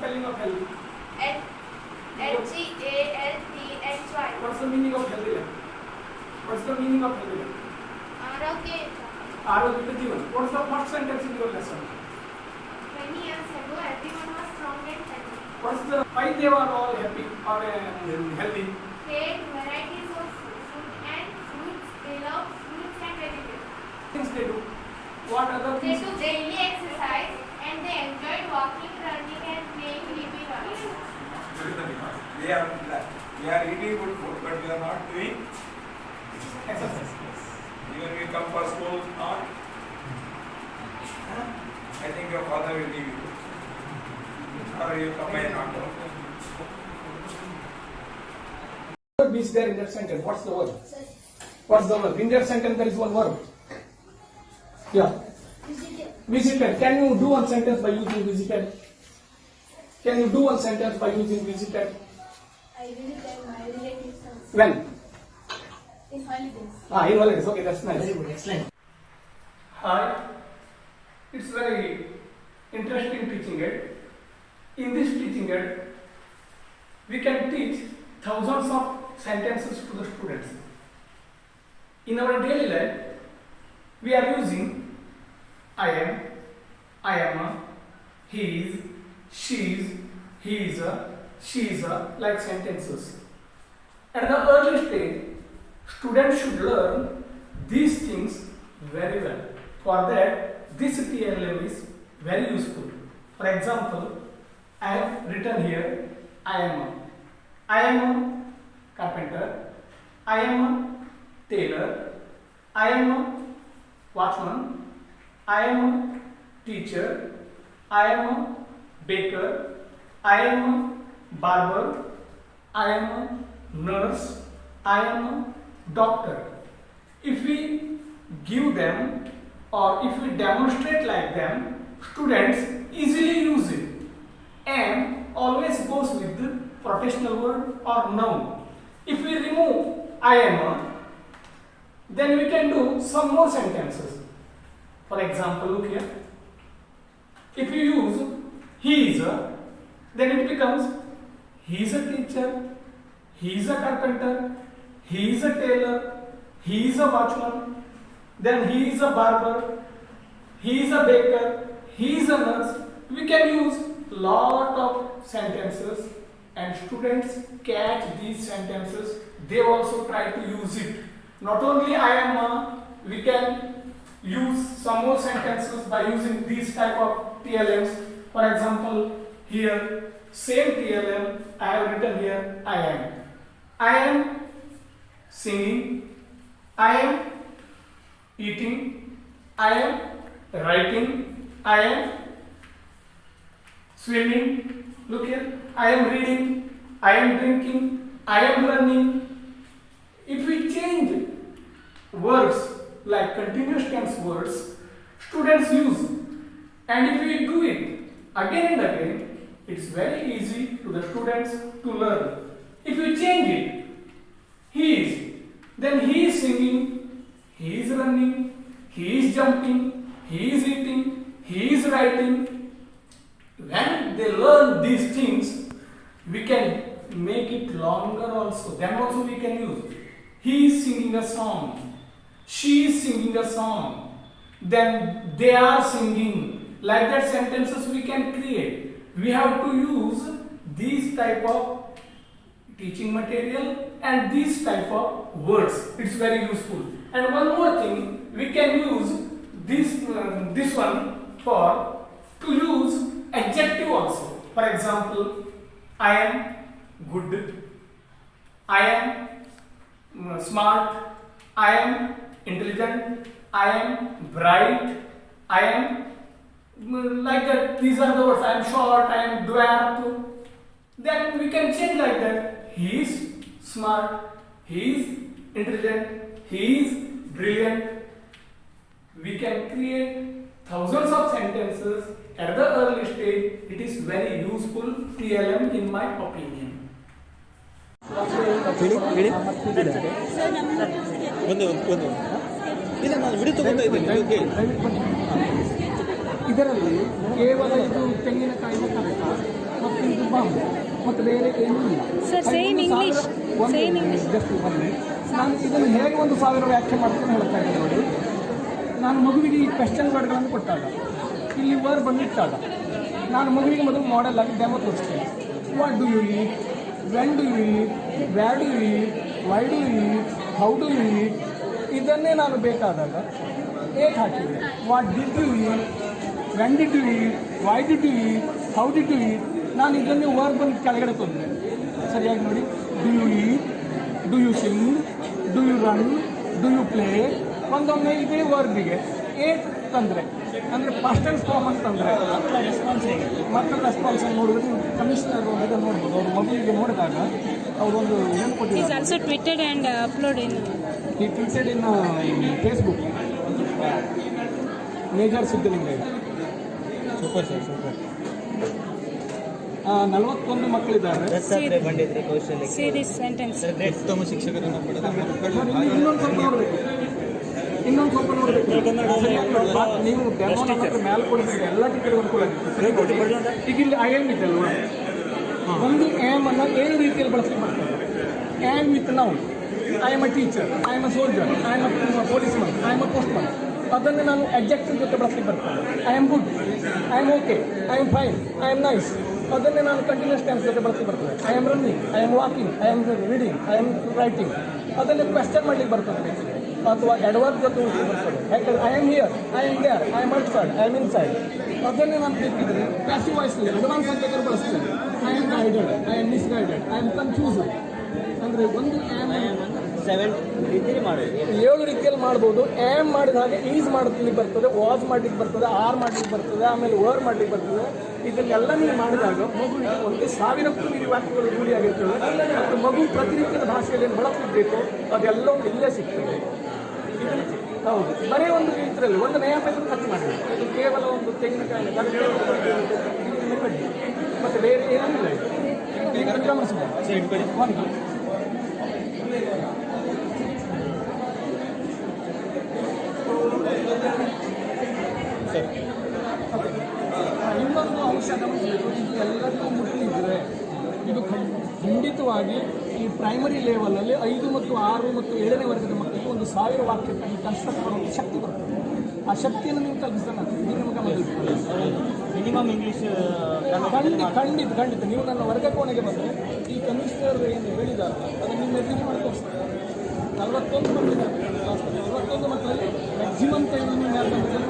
spelling of healthy? Healthy. What's the meaning of healthy life? What's the meaning of healthy life? Arogya. Arogya Jeevan. What's the first sentence in your lesson? Many years ago, everyone was strong and healthy. What's the why they were all happy or healthy? They ate varieties of food and fruits. They love fruits and vegetables. Things they do. What other They things? do daily exercise and they enjoyed walking, running, and playing living games. We are eating good food, but we are not doing Exercise. even we come for school not. I think your father will leave you. Or you come by not. What is there in that sentence? What's the word? What's the word? In that sentence there is one word. Yeah. Visited. Can you do one sentence by using visited? Can you do one sentence by using visited? I visited my relatives' house When? in holidays. In holidays. Okay, that's nice. Very good, excellent. Hi. It's very interesting teaching aid. In this teaching aid, we can teach thousands of sentences to the students. In our daily life, we are using I am a, he is, she is, he is a, she is a, like sentences. At the early stage, students should learn these things very well. For that, this TLM is very useful. For example, I have written here I am a carpenter, I am a tailor, I am a watchman, I am a teacher, I am a baker, I am a barber, I am a nurse, I am a doctor. If we give them or if we demonstrate like them, students easily use it and always goes with the professional word or noun. If we remove I am a, then we can do some more sentences. For example, look here. If you use he is a, then it becomes he is a teacher, he is a carpenter, he is a tailor, he is a watchman, then he is a barber, he is a baker, he is a nurse. We can use lot of sentences and students catch these sentences. They also try to use it. Not only I am a, we can use some more sentences by using these type of TLMs. For example, here same TLM I have written here I am. I am singing, I am eating, I am writing, I am swimming. Look here, I am reading, I am drinking, I am running. If we change words like continuous tense words, students use. And if we do it again and again, it's very easy to the students to learn. If we change it, he is, then he is singing, he is running, he is jumping, he is eating, he is writing. When they learn these things, we can make it longer also. Then also we can use. He is singing a song. She is singing a song. Then they are singing. Like that sentences we can create. We have to use these type of teaching material and these type of words. It's very useful. And one more thing, we can use this one for to use adjective also. For example, I am good, I am smart, I am intelligent, I am bright, I am like that. These are the words. I am short, I am dwarf. Then we can change like that. He is smart, he is intelligent, he is brilliant. We can create thousands of sentences at the early stage. It is very useful TLM in my opinion. ಇದರಲ್ಲಿ ಕೇವಲ ಇದು ತೆಂಗಿನಕಾಯಿ ಮತ್ತು ಇದು bomb ಮತ್ತು ಬೇರೆ ಏನೂ ಇಲ್ಲ. Sir, say in English. Say in English. Just one minute. ನಾನು ಇದನ್ನು ಹೇಗೆ 1000 ವ್ಯಾಖ್ಯೆ ಮಾಡ್ತೀನಿ ಹೇಳ್ತಾ ಇದ್ದೀನಿ ನೋಡಿ. ನಾನು ಮಗುವಿಗೆ ಈ ಕ್ವೆಶ್ಚನ್ ವರ್ಡ್ಗಳನ್ನು ಕೊಟ್ಟಾಗ ಇಲ್ಲಿ ವರ್ಡ್ ಬಂದಿಟ್ಟಾಗ ನಾನು ಮಗುವಿಗೆ ಮೊದಲು ಮಾಡೆಲ್ ಆಗಿ ಡೆಮೋ ತೋರಿಸ್ತೇನೆ. What do you eat, when do you eat, where do you eat, why do you eat, how do you eat. ಇದನ್ನೇ ನಾನು ಬೇಕಾದಾಗ ಏಟ್ ಹಾಕಿದೆ. What did you eat, when did you eat, why did you eat, how did you eat. ನಾನು ಇದನ್ನೇ word ಬಂದು ಕೆಳಗಡೆ ತಂದೆ. ಸರಿಯಾಗಿ ನೋಡಿ. Do you eat, do you sing, do you run, do you play. ಒಂದೊಮ್ಮೆ ಇದೇ ವರ್ಬಿಗೆ ಏಟ್ ತಂದರೆ ಅಂದರೆ ಫಸ್ಟ್ ಆ್ಯಂಡ್ ಫಾರ್ಮ್ ಅಂತಂದರೆ ಮಕ್ಕಳ ರೆಸ್ಪಾನ್ಸ್ ನೋಡಿದ್ರೆ ಕಮಿಷನರ್ ಇದನ್ನು ನೋಡ್ಬೋದು. ಅವ್ರ ಮಗುವಿಗೆ ನೋಡಿದಾಗ ಅವರೊಂದು ಏನು He's ಕೊಟ್ಟಿದ್ದಾರೆ. also tweeted and uploaded in. ಈ tweeted in Facebook major Siddalingaiah. Super sir, super. 41 ಮಕ್ಕಳಿದ್ದಾರೆ. ದತ್ತಾತ್ರೇಯ ಬಂದಿದ್ರೆ ಕೌಶಲ್ಯ See this sentence. ಉತ್ತಮ ಶಿಕ್ಷಕರನ್ನು ಪಡೆದ ಇನ್ನೊಂದು ಸ್ವಲ್ಪ ನೋಡಬೇಕು, ಇನ್ನೊಂದು ಸ್ವಲ್ಪ ನೋಡಬೇಕು. ನೀವು ಡೆಮೋ ಮೇಲೆ ಕೊಡಿಸಿದ್ರೆ ಎಲ್ಲ ಟೀಚರ್ ಅನುಕೂಲ ಆಗುತ್ತೆ. ಈಗ ಇಲ್ಲಿ ಐ ಎಮ್ ಇದೆ ಅಲ್ವಾ, ಒಂದು ಆಮ್ ಅನ್ನು ಏನು ರೀತಿಯಲ್ಲಿ ಬಳಸ್ಲಿಕ್ಕೆ ಮಾಡ್ತಾರೆ. Am with noun, I am a teacher, I am a soldier, I am a ಪೊಲೀಸ್ಮನ್, I am a postman. ಅದನ್ನು ನಾನು ಅಡ್ಜೆಕ್ಟಿವ್ ಜೊತೆ ಬಳಸ್ಲಿಕ್ಕೆ ಬರ್ತೇನೆ. I am good, I am okay, I am fine, I am nice. ಅದನ್ನೇ ನಾನು continuous tense ಜೊತೆ ಬಳಸ್ಲಿಕ್ಕೆ ಬರ್ತದೆ. I am running, I am walking, I am reading, I am writing. ಅದನ್ನೇ ಕ್ವೆಶ್ಚನ್ ಮಾಡ್ಲಿಕ್ಕೆ ಬರ್ತದೆ ಅಥವಾ ಅಡ್ವರ್ಬ್ ಜೊತೆ ಬರ್ತದೆ. ಯಾಕಂದ್ರೆ I am here, I am there, I am outside, I am inside. ಅದನ್ನೇ ನಾನು ಬೇಕಿದ್ರೆ ಪ್ಯಾಸಿವ್ ವಾಯ್ಸಲ್ಲಿ ಅಡ್ವಾನ್ಸ್ ಅಂತ ಬೇಕಾದ್ರೆ ಬಳಸ್ತೇನೆ. I am guided, I am misguided, I am confused. ಅಂದರೆ ಒಂದು ಆಮ್ 7 ರೀತಿಯಲ್ಲಿ ಮಾಡೋದು. 7 ರೀತಿಯಲ್ಲಿ ಮಾಡ್ಬೋದು. ಆಮ್ ಮಾಡಿದ ಹಾಗೆ ಈಸ್ ಮಾಡ್ಲಿಕ್ಕೆ ಬರ್ತದೆ, ವಾಸ್ ಮಾಡ್ಲಿಕ್ಕೆ ಬರ್ತದೆ, ಆರ್ ಮಾಡ್ಲಿಕ್ಕೆ ಬರ್ತದೆ, ಆಮೇಲೆ ವರ್ ಮಾಡ್ಲಿಕ್ಕೆ ಬರ್ತದೆ. ಇದನ್ನೆಲ್ಲ ನೀವು ಮಾಡಿದಾಗ ಮಗುವಿಗೆ 1000ಕ್ಕೂ ಮೀರಿ ವಾಕ್ಯಗಳು ರೂಢಿಯಾಗಿರ್ತವೆ. ಮತ್ತು ಮಗು ಪ್ರತಿನಿತ್ಯದ ಭಾಷೆಯಲ್ಲಿ ಏನು ಬಳಸಬೇಕು ಅದೆಲ್ಲವೂ ಇಲ್ಲೇ ಸಿಗ್ತದೆ. ಹೌದು, ಬರೀ ಒಂದು ಇದರಲ್ಲಿ ಒಂದು ನಯ ಪೈಸೆ ಖರ್ಚು ಮಾಡಿ. ಇದು ಕೇವಲ ಒಂದು ತೆಂಗಿನಕಾಯಿ ಕಡ್ಡಿ ಮತ್ತು ಬೇರೆ ಏನೂ ಇಲ್ಲ. ಈಗ ಗಮನಿಸಬಹುದು. ಒಂದು ಇನ್ನೊಂದು ಅಂಶ ಗಮನಿಸಬೇಕು. ಇದು ಎಲ್ಲರಿಗೂ ಮುಟ್ಟಿದ್ರೆ ಇದು ಖಂಡಿತವಾಗಿ ಈ ಪ್ರೈಮರಿ ಲೆವೆಲಲ್ಲಿ 5 ಮತ್ತು 6 ಮತ್ತು 7ನೇ ವರ್ಗದ ಮಕ್ಕಳಿಗೆ 1000 ವಾಕ್ಯ ಕನ್ಸ್ಟ್ರಕ್ಟ್ ಮಾಡುವ ಶಕ್ತಿ ಬರ್ತದೆ. ಆ ಶಕ್ತಿಯನ್ನು ನೀವು ಕಲ್ಪಿಸೋಣ. ನೀವು ನಮಗೆ ಮಿನಿಮಮ್ ಇಂಗ್ಲೀಷ್ ಖಂಡಿತ ನೀವು ನನ್ನ ವರ್ಗ ಕೋಣೆಗೆ ಬಂದರೆ ಈ ಕಮಿಷನರ್ ಏನು ಹೇಳಿದ್ದಾರೆ ಅದನ್ನು ನಿಮ್ಮ ಎದುರು ಮಾಡಿ ತೋರಿಸ್ತಾರೆ. 41 ಮಕ್ಕಳಿದ್ದಾರೆ. 41 ಮಕ್ಕಳಲ್ಲಿ ಮ್ಯಾಕ್ಸಿಮಮ್ ಟೈಮ್ ನೀವು ಯಾರು ಬಂದಿದ್ದಾರೆ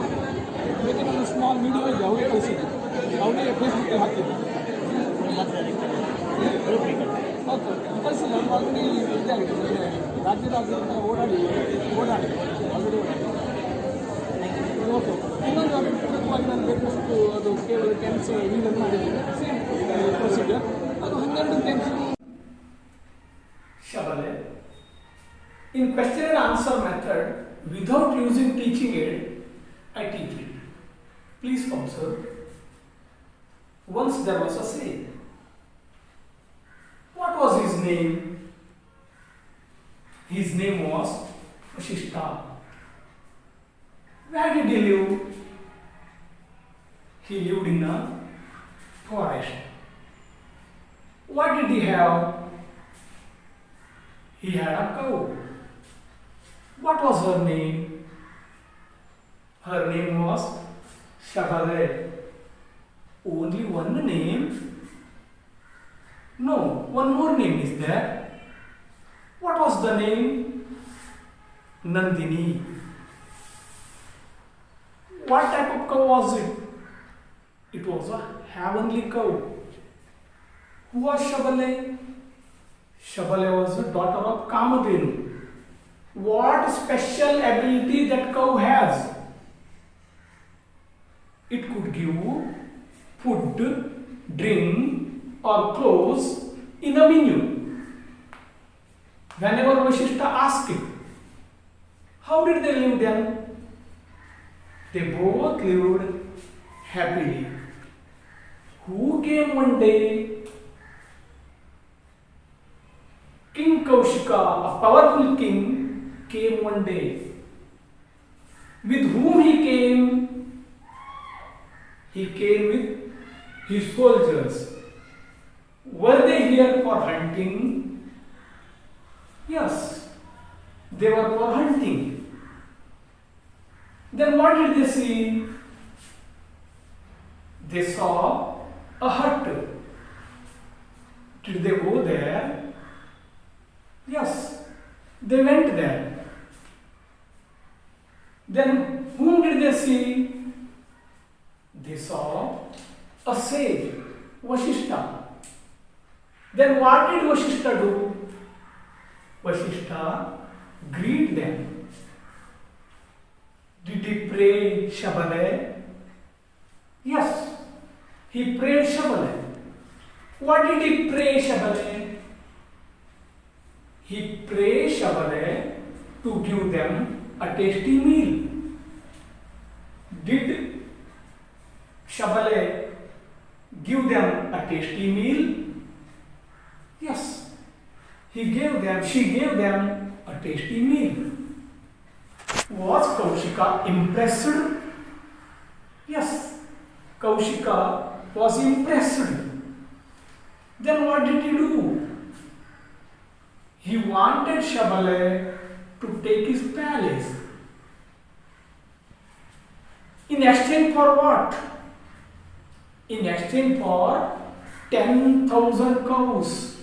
ಬೇಕೆ ನನ್ನ ಸ್ಮಾಲ್ ಮೀಡಿಯಾ ಇದೆ, ಅವರೇ ಕಳಿಸಿದ್ದು, ಅವರೇ ಫೇಸ್ಬುಕ್ಕಲ್ಲಿ ಹಾಕಿದ್ದು. ಓಕೆ, ಕಳಿಸಿಲ್ಲ ಆಲ್ರೆಡಿ ಇದೇ ಆಗಿದೆ. ರಾಜ್ಯದ ಓಡಾಡಿ ಆಲ್ರೆಡಿ ಓಕೆ. ಇನ್ನೊಂದು ಅದರ ಪೂರಕವಾಗಿ ನಾನು ಬೇಕಷ್ಟು ಅದು ಕೇವಲ ಟೆನ್ಸ್ ಹಿಂಗೆ ಮಾಡಿದ್ದೀನಿ. ಸೇಮ್ ಪ್ರೊಸೀಜರ್ ಅದು 12 tense. Shabale. In question and answer method, without using teaching aid, I teach it. Please observe. Once there was a sage. What was his name? His name was Vashishta. Where did he live? He lived in a forest. What did he have? He had a cow. What was her name? Her name was Shabale. Only one name? No, one more name is there. What was the name? Nandini. What type of cow was it? It was a heavenly cow. Who was Shabale? Shabale was the daughter of Kamadhenu. What special ability that cow has? It could give food, drink or clothes in a menu. Whenever Vashishta asked it, how did they live then? They both lived happily. Who came one day? King Kaushika, a powerful king, came one day. With whom he came? He came with his soldiers. Were they here for hunting? Yes, they were for hunting. Then what did they see? They saw a hut. Did they go there? Yes, they went there. Then whom did they see? They saw a sage, Vashishta. Then what did Vashishta do? Vashishta greet them. Did he pray Shabale? Yes, he prayed Shabale. What did he pray Shabale? He prayed Shabale to give them a tasty meal. Did Shabale give them a tasty meal? Yes, she gave them a tasty meal. Was Kaushika impressed? Yes, Kaushika was impressed. Then what did he do? He wanted Shabale to take his palace. In exchange for what? In exchange for 10,000 cows.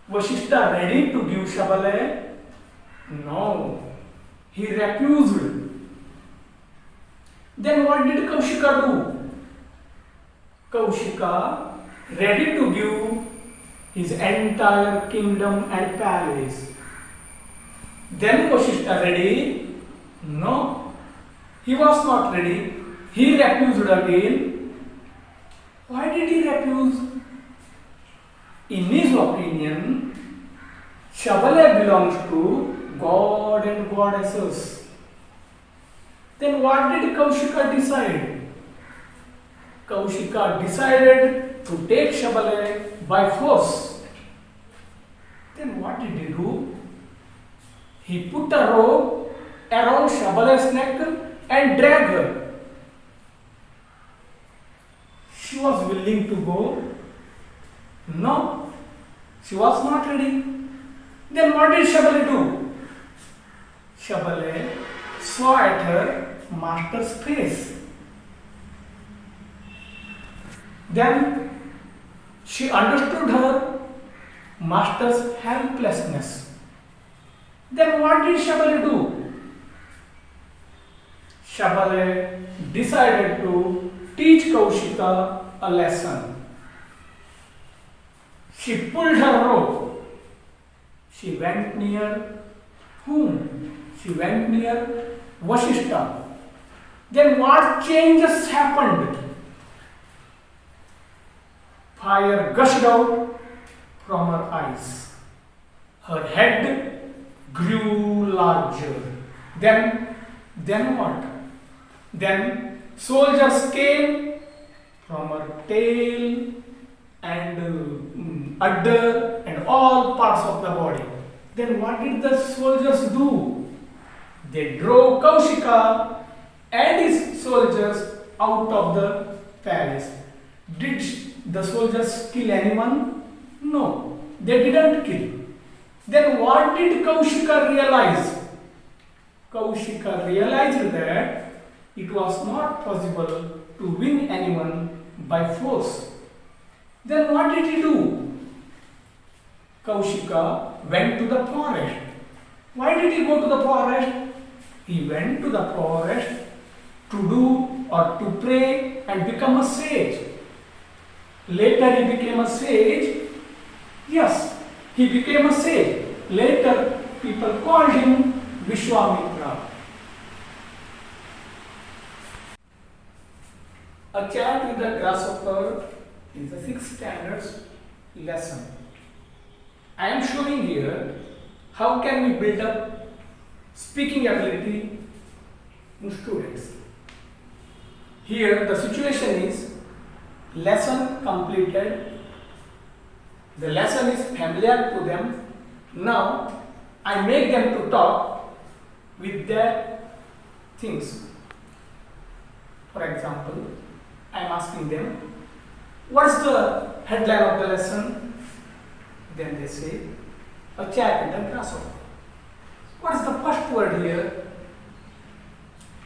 Vashishta ready to give Shabale? No, he refused. Then what did Kaushika do? Kaushika ready to give his entire kingdom and palace. Then Vashishta ready? No, he was not ready. He refused again. Why did he refuse? In his opinion, Shabale belongs to God and goddesses. Then what did Kaushika decide? Kaushika decided to take Shabale by force. Then what did he do? He put a rope around Shabale's neck and dragged her. She was willing to go. No, she was not ready. Then what did Shabale do? Shabale saw at her master's face. Then she understood her master's helplessness. Then what did Shabale do? Shabale decided to teach Kaushika a lesson. She pulled her rope. She went near whom? She went near Vashishta. Then what changes happened? Fire gushed out from her eyes. Her head grew larger. Then what? Then soldiers came from her tail and udder and all parts of the body. Then what did the soldiers do? They drove Kaushika and his soldiers out of the palace. Did the soldiers kill anyone? No, they didn't kill. Then what did Kaushika realize? Kaushika realized that it was not possible to win anyone by force. Then what did he do? Kaushika went to the forest. Why did he go to the forest? He went to the forest to do or to pray and become a sage. Later he became a sage. Yes, he became a sage. Later people called him Vishwamitra. A cat with a grasshopper is a 6th standards lesson. I am showing here how can we build up speaking ability in students. Here the situation is lesson completed. The lesson is familiar to them. Now I make them to talk with their things. For example, I am asking them, What's the headline of the lesson? Then they say, a chap and a grasshopper. What is the first word here?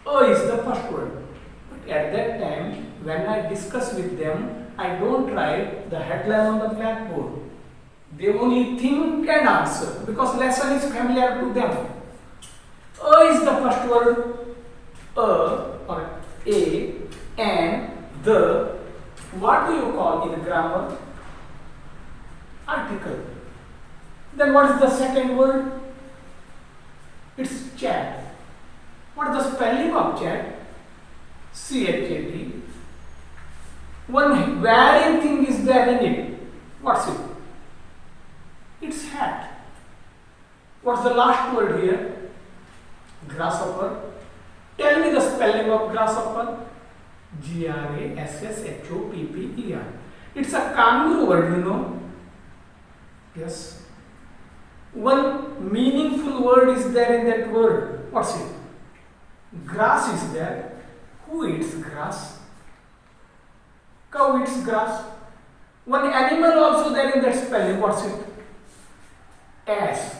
A is the first word. But at that time, when I discuss with them, I don't write the headline on the blackboard. They only think and answer because lesson is familiar to them. A is the first word. A or a and the. What do you call in grammar? Article. Then what is the second word? It's chat. What is the spelling of chat? C-H-A-T. One varying thing is there in it. What's it? It's hat. What's the last word here? Grasshopper. Tell me the spelling of grasshopper. Grasshopper. It's a kangaroo word, you know. Yes. One meaningful word is there in that word. What's it? Grass is there. Who eats grass? Cow eats grass. One animal also there in that spelling. What's it? Ass.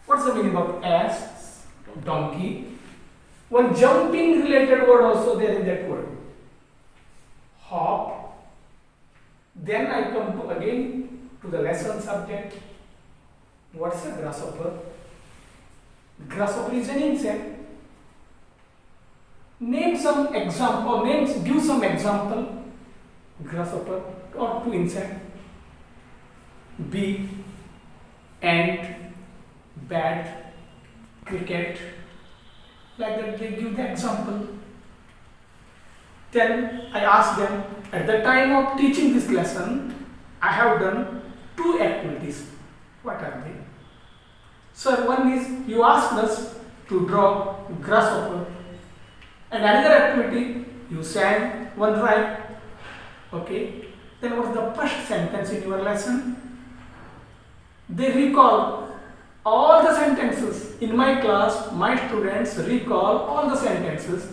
What's the meaning of ass? Donkey. One jumping related word also there in that word. Hop. Then I come to again to the lesson subject. What's a grasshopper? Grasshopper is an insect. Name some example. Give some example. Grasshopper or two insect. Bee, ant, bat, cricket. Like that they give the example. Then I ask them, at the time of teaching this lesson, I have done two activities. What are they? Sir, one is you asked us to draw grasshopper, and another activity you sang one rhyme. Okay. Then what is the first sentence in your lesson? They recall all the sentences. In my class, my students recall all the sentences.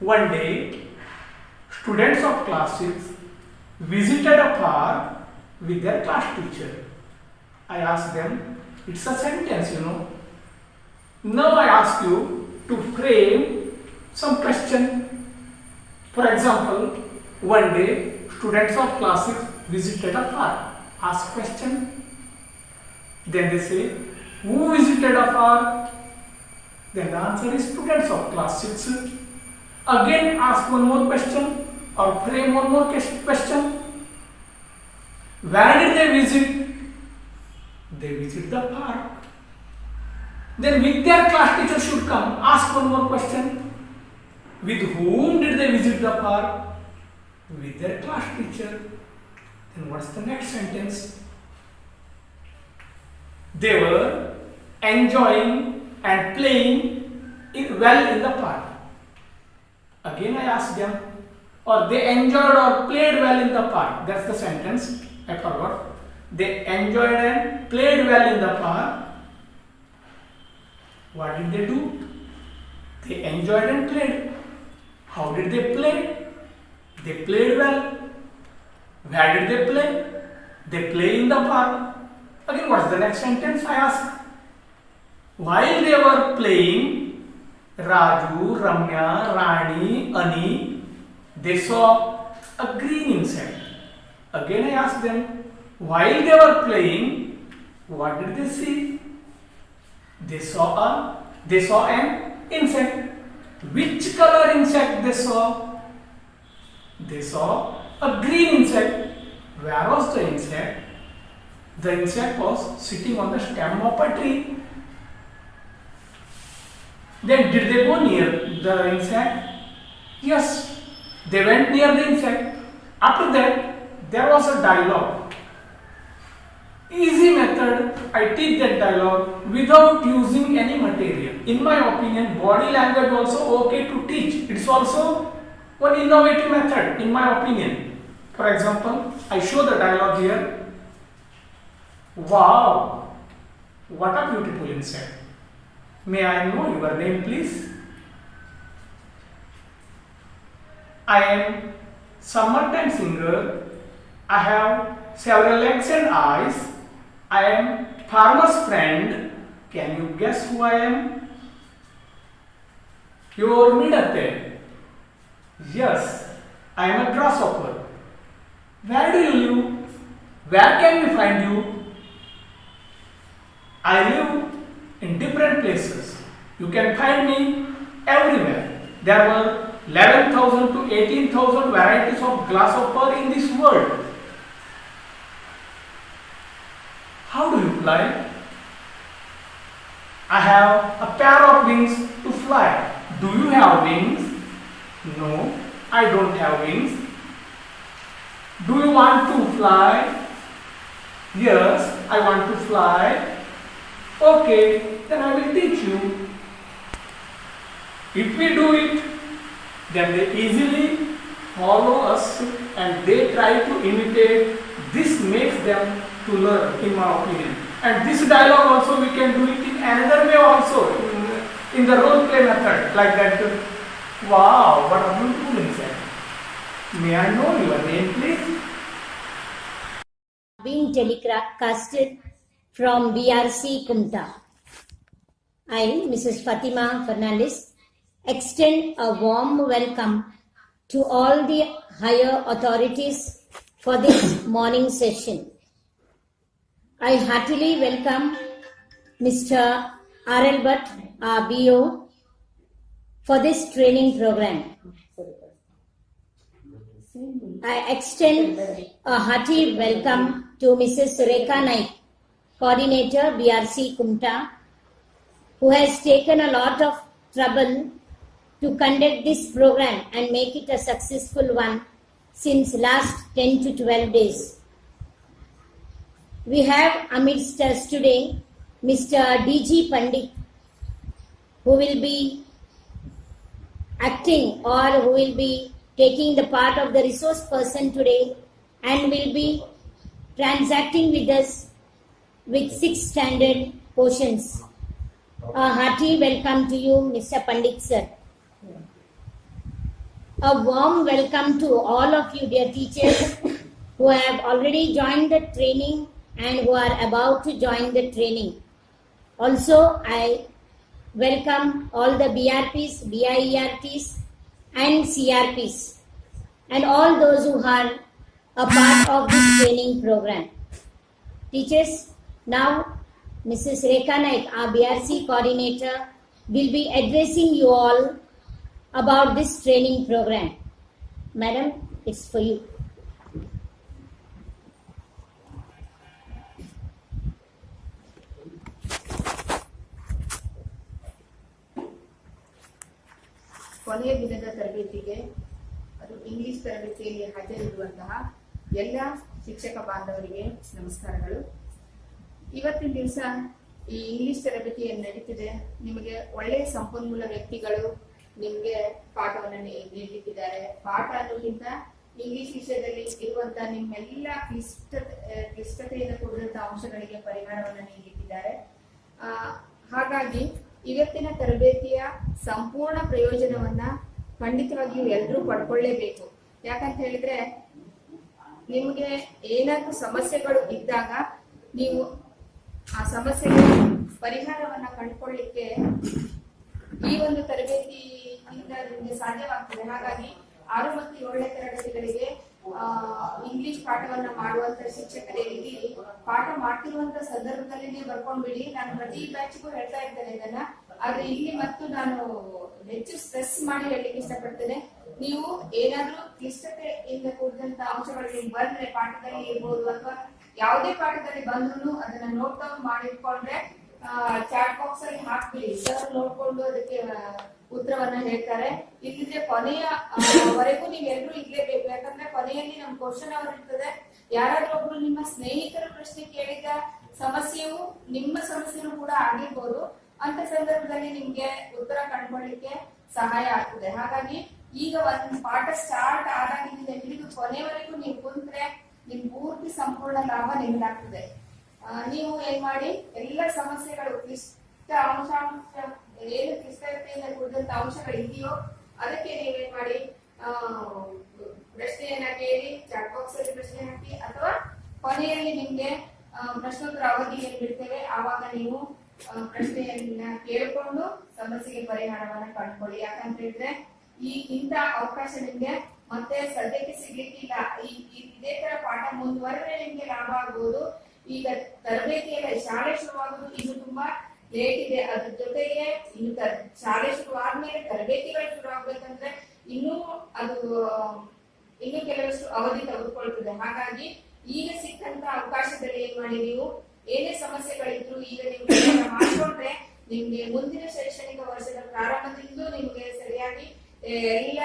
One day, students of class 6 visited a park with their class teacher. I asked them, it's a sentence, you know. Now I ask you to frame some question. For example, one day, students of class 6 visited a park. Ask question. Then they say, who visited a park? Then the answer is students of class 6. Again ask one more question or frame one more question. Where did they visit? They visit the park. Then with their class teacher should come. Ask one more question. With whom did they visit the park? With their class teacher. Then what's the next sentence? They were enjoying and playing well in the park. Again I asked them, or they enjoyed or played well in the park. That's the sentence. I forgot. They enjoyed and played well in the park. What did they do? They enjoyed and played. How did they play? They played well. Where did they play? They play in the park. Again, what's the next sentence? I ask. While they were playing, Raju, Ramya, Rani, Ani, they saw a green insect. Again I asked them, while they were playing, what did they see? They saw an insect. Which color insect they saw? They saw a green insect. Where was the insect? The insect was sitting on the stem of a tree. Then did they go near the insect? Yes, they went near the insect. After that, there was a dialogue. Easy method, I teach that dialogue without using any material. In my opinion, body language also okay to teach. It's also one innovative method, in my opinion. For example, I show the dialogue here. Wow, what a beautiful insect. May I know your name, please? I am summertime singer. I have several legs and eyes. I am farmer's friend. Can you guess who I am? Your midate. Yes, I am a grasshopper. Where do you live? Where can we find you? I live in different places. You can find me everywhere. There were 11,000 to 18,000 varieties of grasshopper in this world. How do you fly? I have a pair of wings to fly. Do you have wings? No, I don't have wings. Do you want to fly? Yes, I want to fly. Okay, then I will teach you. If we do it, then they easily follow us and they try to imitate. This makes them to learn, in my opinion. And this dialogue also we can do it in another way also, in the role play method, like that. Wow, what a beautiful insect. May I know your name, please? Being telecasted from BRC Kumta. I, Mrs. Fatima Fernandez, extend a warm welcome to all the higher authorities for this morning session. I heartily welcome Mr. R.L. Bhatt, our BO, for this training program. I extend a hearty welcome to Mrs. Rekha Naik, Coordinator BRC Kumta, who has taken a lot of trouble to conduct this program and make it a successful one since last 10 to 12 days. We have amidst us today Mr. D.G. Pandit, who will be acting or who will be taking the part of the resource person today and will be transacting with us with 6 standard portions. A hearty welcome to you, Mr. Pandit sir. A warm welcome to all of you, dear teachers, who have already joined the training and who are about to join the training. Also, I welcome all the BRPs, BIERTs and CRPs and all those who are a part of this training program. Teachers, now Mrs. Rekha Naik, our BRC coordinator, will be addressing you all about this training program. Madam, it's for you. ಕೊನೆಯ ದಿನದ ತರಬೇತಿಗೆ ಅದು English ತರಬೇತಿಯಲ್ಲಿ ಹಾಜರಿರುವಂತಹ ಎಲ್ಲ ಶಿಕ್ಷಕ ಬಾಂಧವರಿಗೆ ನಮಸ್ಕಾರಗಳು. ಇವತ್ತಿನ ದಿವಸ ಈ ಇಂಗ್ಲಿಷ್ ತರಬೇತಿಯನ್ನು ನಡೀತಿದೆ. ನಿಮಗೆ ಒಳ್ಳೆಯ ಸಂಪನ್ಮೂಲ ವ್ಯಕ್ತಿಗಳು ನಿಮಗೆ ಪಾಠವನ್ನು ನೀಡಲಿಕ್ಕಿದ್ದಾರೆ. ಪಾಠ ಅನ್ನೋಕ್ಕಿಂತ ಇಂಗ್ಲಿಷ್ ವಿಷಯದಲ್ಲಿ ಇರುವಂತಹ ನಿಮ್ಮೆಲ್ಲ ಕ್ಲಿಷ್ಟತೆಯಿಂದ ಕೂಡಿದಂತಹ ಅಂಶಗಳಿಗೆ ಪರಿಹಾರವನ್ನು ನೀಡಲಿಕ್ಕಿದ್ದಾರೆ. ಹಾಗಾಗಿ ಇವತ್ತಿನ ತರಬೇತಿಯ ಸಂಪೂರ್ಣ ಪ್ರಯೋಜನವನ್ನ ಖಂಡಿತವಾಗಿಯೂ ಎಲ್ಲರೂ ಪಡ್ಕೊಳ್ಳೇಬೇಕು. ಯಾಕಂತ ಹೇಳಿದ್ರೆ ನಿಮಗೆ ಏನಾದ್ರೂ ಸಮಸ್ಯೆಗಳು ಇದ್ದಾಗ ನೀವು ಆ ಸಮಸ್ಯೆಗಳ ಪರಿಹಾರವನ್ನ ಕಂಡುಕೊಳ್ಳಿಕ್ಕೆ ಈ ಒಂದು ತರಬೇತಿಯಿಂದ ನಿಮಗೆ ಸಾಧ್ಯವಾಗ್ತದೆ. ಹಾಗಾಗಿ 6 ಮತ್ತು 7ನೇ ತರಗತಿಗಳಿಗೆ ಇಂಗ್ಲಿಷ್ ಪಾಠವನ್ನ ಮಾಡುವಂತ ಶಿಕ್ಷಕರಿಗೆ ಪಾಠ ಮಾಡ್ತಿರುವಂತ ಸಂದರ್ಭದಲ್ಲಿ ಬರ್ಕೊಂಡ್ಬಿಡಿ. ನಾನು ಪ್ರತಿ ಬ್ಯಾಚ್ಗೂ ಹೇಳ್ತಾ ಇರ್ತೇನೆ ಇದನ್ನ. ಆದ್ರೆ ಇಲ್ಲಿ ಮತ್ತು ನಾನು ಹೆಚ್ಚು ಸ್ಟ್ರೆಸ್ ಮಾಡಿ ಹೇಳಲಿಕ್ಕೆ ಇಷ್ಟಪಡ್ತೇನೆ. ನೀವು ಏನಾದ್ರೂ ಕ್ಲಿಷ್ಟತೆಯಿಂದ ಕೂಡಿದಂತ ಅಂಶಗಳು ನಿಮ್ಗೆ ಬಂದ್ರೆ ಪಾಠದಲ್ಲಿ ಇರ್ಬೋದು ಅಥವಾ ಯಾವುದೇ ಪಾಠದಲ್ಲಿ ಬಂದ್ರು ಅದನ್ನ ನೋಟ್ ಡೌನ್ ಮಾಡಿಟ್ಕೊಂಡ್ರೆ ಚಾಟ್ ಬಾಕ್ಸ್ ಅಲ್ಲಿ ಹಾಕ್ಬಿಡಿ. ಸರ್ ನೋಡ್ಕೊಂಡು ಅದಕ್ಕೆ ಉತ್ತರವನ್ನ ಹೇಳ್ತಾರೆ. ಇಲ್ಲಿದ್ರೆ ಕೊನೆಯವರೆಗೂ ನೀವೆಲ್ಲರೂ ಇರ್ಲೇಬೇಕು. ಯಾಕಂದ್ರೆ ಕೊನೆಯಲ್ಲಿ ನಮ್ ಕ್ವಶನ್ ಅವರ್ ಇರ್ತದೆ. ಯಾರಾದ್ರೂ ಒಬ್ರು ನಿಮ್ಮ ಸ್ನೇಹಿತರು ಪ್ರಶ್ನೆ ಕೇಳಿದ ಸಮಸ್ಯೆಯು ನಿಮ್ಮ ಸಮಸ್ಯೆನೂ ಕೂಡ ಆಗಿರ್ಬೋದು. ಅಂತ ಸಂದರ್ಭದಲ್ಲಿ ನಿಮ್ಗೆ ಉತ್ತರ ಕಂಡುಕೊಳ್ಳಿಕ್ಕೆ ಸಹಾಯ ಆಗ್ತದೆ. ಹಾಗಾಗಿ ಈಗ ಒಂದ್ ಪಾಠ ಸ್ಟಾರ್ಟ್ ಆದಾಗಿಂದ ಹಿಡಿದು ಕೊನೆವರೆಗೂ ನೀವು ಕುಂತ್ರೆ ನಿಮ್ ಪೂರ್ತಿ ಸಂಪೂರ್ಣ ಲಾಭ ನಿಮ್ದಾಗ್ತದೆ. ನೀವು ಏನ್ ಮಾಡಿ ಎಲ್ಲ ಸಮಸ್ಯೆಗಳು ಕ್ಲಿಷ್ಟ ಏನು ಕ್ಲಿಷ್ಟತೆಯಿಂದ ಕೂಡಿದಂತ ಅಂಶಗಳು ಇದೆಯೋ ಅದಕ್ಕೆ ನೀವೇನ್ ಮಾಡಿ ಪ್ರಶ್ನೆಯ ಕೊನೆಯಲ್ಲಿ ನಿಮ್ಗೆ ಪ್ರಶ್ನೋತ್ತರ ಅವಧಿಯನ್ನು ಬಿಡ್ತೇವೆ. ಆವಾಗ ನೀವು ಪ್ರಶ್ನೆಯನ್ನ ಕೇಳಿಕೊಂಡು ಸಮಸ್ಯೆಗೆ ಪರಿಹಾರವನ್ನ ಕಂಡುಕೊಳ್ಳಿ. ಯಾಕಂತ ಹೇಳಿದ್ರೆ ಇಂಥ ಅವಕಾಶ ನಿಮ್ಗೆ ಮತ್ತೆ ಸದ್ಯಕ್ಕೆ ಸಿಗ್ಲಿಕ್ಕಿಲ್ಲ. ಇದೇ ತರ ಪಾಠ ಮುಂದುವರೆದ್ರೆ ನಿಮ್ಗೆ ಲಾಭ ಆಗ್ಬೋದು. ಈಗ ತರಬೇತಿ ಎಲ್ಲ ಶಾಲೆ ಶುರುವಾಗೋದು ಇನ್ನು ತುಂಬಾ ಲೇಟ್ ಇದೆ. ಅದ್ರ ಜೊತೆಗೆ ಇನ್ನು ಶಾಲೆ ಶುರುವಾದ್ಮೇಲೆ ತರಬೇತಿಗಳು ಶುರು ಆಗ್ಬೇಕಂದ್ರೆ ಇನ್ನೂ ಕೆಲವಷ್ಟು ಅವಧಿ ತೆಗೆದುಕೊಳ್ತದೆ. ಹಾಗಾಗಿ ಈಗ ಸಿಕ್ಕಂತ ಅವಕಾಶದಲ್ಲಿ ಏನ್ ಮಾಡಿ, ನೀವು ಏನೇ ಸಮಸ್ಯೆಗಳಿದ್ರು ಈಗ ನೀವು ಪರಿಹಾರ ಮಾಡಿಕೊಂಡ್ರೆ ನಿಮ್ಗೆ ಮುಂದಿನ ಶೈಕ್ಷಣಿಕ ವರ್ಷದ ಪ್ರಾರಂಭದಿಂದ ನಿಮ್ಗೆ ಸರಿಯಾಗಿ ಎಲ್ಲ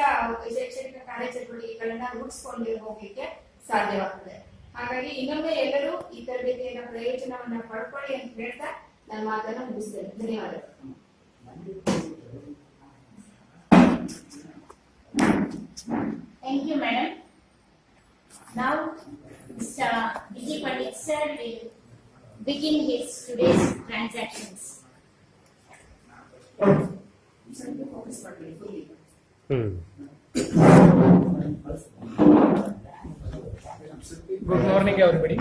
ಶೈಕ್ಷಣಿಕ ಕಾರ್ಯಚಟುವಟಿಕೆಗಳನ್ನ ರೂಢಿಸಿಕೊಂಡು ಹೋಗ್ಲಿಕ್ಕೆ ಸಾಧ್ಯವಾಗ್ತದೆ. ಹಾಗಾಗಿ ಇನ್ನೊಮ್ಮೆ ಎಲ್ಲರೂ ಈ ತರಬೇತಿಯನ್ನ ಪ್ರಯೋಜನವನ್ನ ಪಡ್ಕೊಳ್ಳಿ ಅಂತ ಹೇಳ್ತಾ ನನ್ನ ಮಾತನ್ನ ಮುಗಿಸ್ತೇನೆ. ಧನ್ಯವಾದಗಳು. Thank you, madam. Now, Mr. Vijay Pandit sir will begin his today's transactions. Good morning, everybody.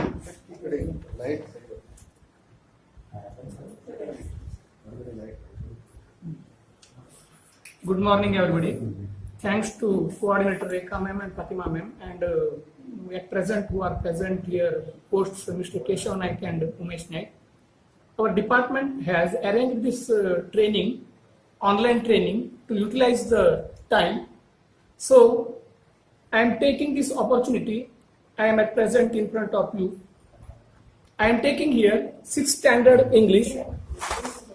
Good morning, everybody. Thanks to Coordinator Rekha ma'am and Fatima ma'am, and at present who are present here, posts Mr. Keshav Naik and Umesh Naik. Our department has arranged this training, online training, to utilize the time. So, I am taking this opportunity. I am at present in front of you. I am taking here 6th standard English.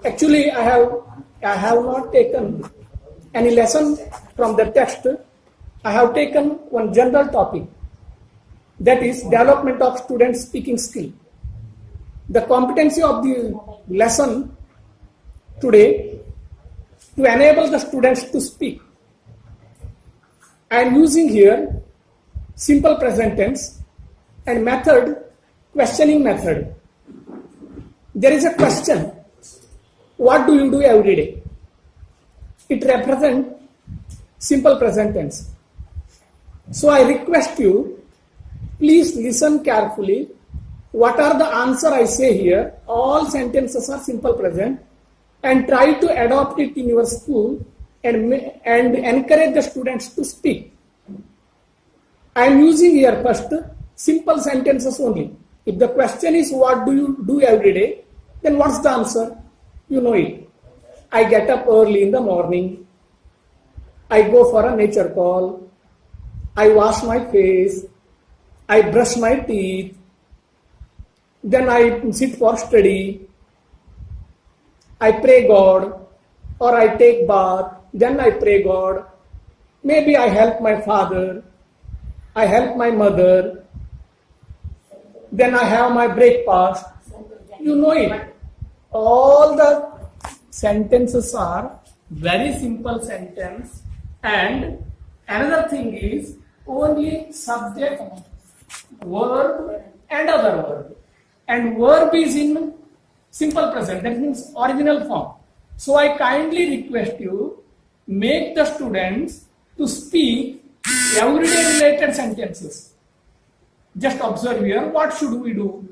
Actually, I have not taken any lesson from the text. I have taken one general topic, that is development of students' speaking skill. The competency of the lesson today to enable the students to speak. I am using here simple present tense and method, questioning method. There is a question, what do you do every day? It represents simple present tense. So I request you, please listen carefully. What are the answer I say here? All sentences are simple present, and try to adopt it in your school and encourage the students to speak. I am using here first simple sentences only. If the question is what do you do every day, then what's the answer? You know it. I get up early in the morning. I go for a nature call. I wash my face. I brush my teeth. Then I sit for study. I pray God, or I take bath. Then I pray God. Maybe I help my father. I help my mother. Then I have my breakfast. You know it. All the sentences are very simple sentence, and another thing is only subject, verb and other verb, and verb is in simple present, that means original form. So I kindly request you, make the students to speak everyday related sentences. Just observe here, what should we do?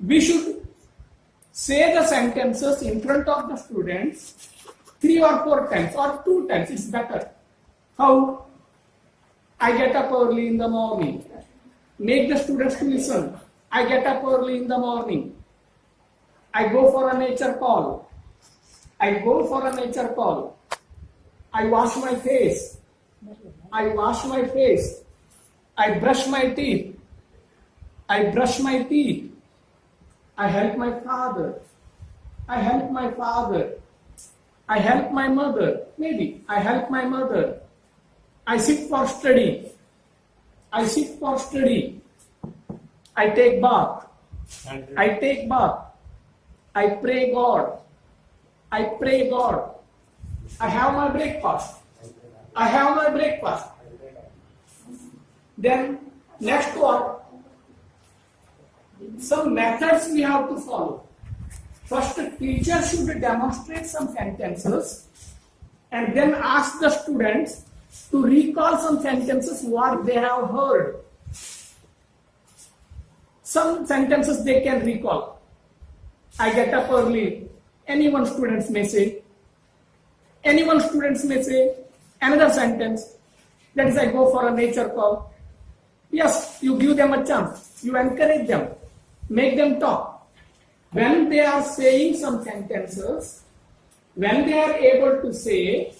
We should say the sentences in front of the students 3 or 4 times or 2 times, it's better. How? I get up early in the morning. Make the students to listen. I get up early in the morning. I go for a nature call. I go for a nature call. I wash my face. I wash my face. I brush my teeth. I brush my teeth. I help my father. I help my father. I help my mother. Maybe I help my mother. I sit for study. I sit for study. I take bath. I take bath. I pray God. I pray God. I have my breakfast. I have my breakfast. Then next what? Some methods we have to follow. First, teacher should demonstrate some sentences and then ask the students to recall some sentences what they have heard. Some sentences they can recall. I get up early. Any one students may say. Any one students may say another sentence. That is, I go for a nature call. Yes, you give them a chance. You encourage them. Make them talk. When they are saying some sentences, when they are able to say,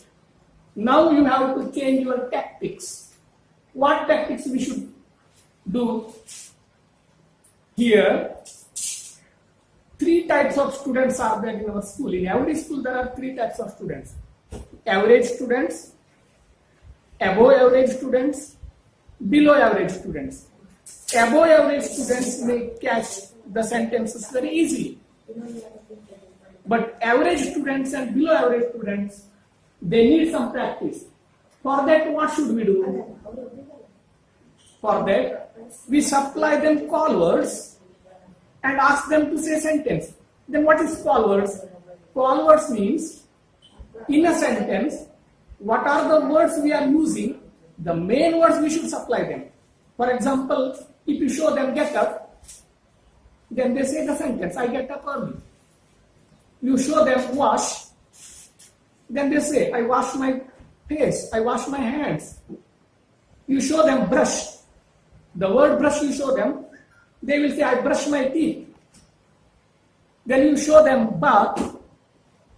now you have to change your tactics. What tactics we should do? Here, 3 types of students are there in our school. In every school, there are 3 types of students. Average students, above average students, below average students. Above average students may catch the sentences very easily. But average students and below average students, they need some practice. For that, what should we do? For that, we supply them call words and ask them to say sentence. Then what is call words? Call words means, in a sentence, what are the words we are using? The main words we should supply them. For example, if you show them get up, then they say the sentence, I get up early. You show them wash, then they say, I wash my face, I wash my hands. You show them brush. The word brush you show them, they will say, I brush my teeth. Then you show them bath,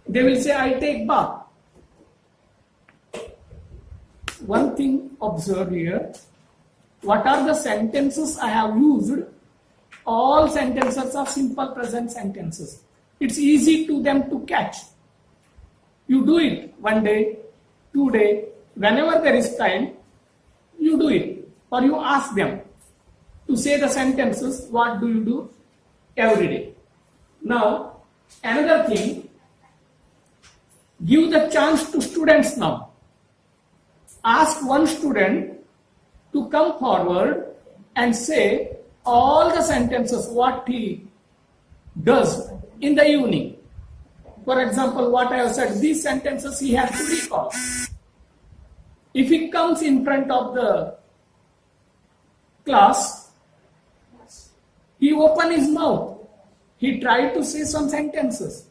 they will say, I take bath. One thing observed here, what are the sentences I have used? All sentences are simple present sentences. It's easy to them to catch. You do it 1 day, 2 days, whenever there is time, you do it. Or you ask them to say the sentences, what do you do every day? Now, another thing, give the chance to students now. Ask one student to come forward and say all the sentences what he does in the evening. For example, what I have said, these sentences he has to recall. If he comes in front of the class, he open his mouth. He tried to say some sentences.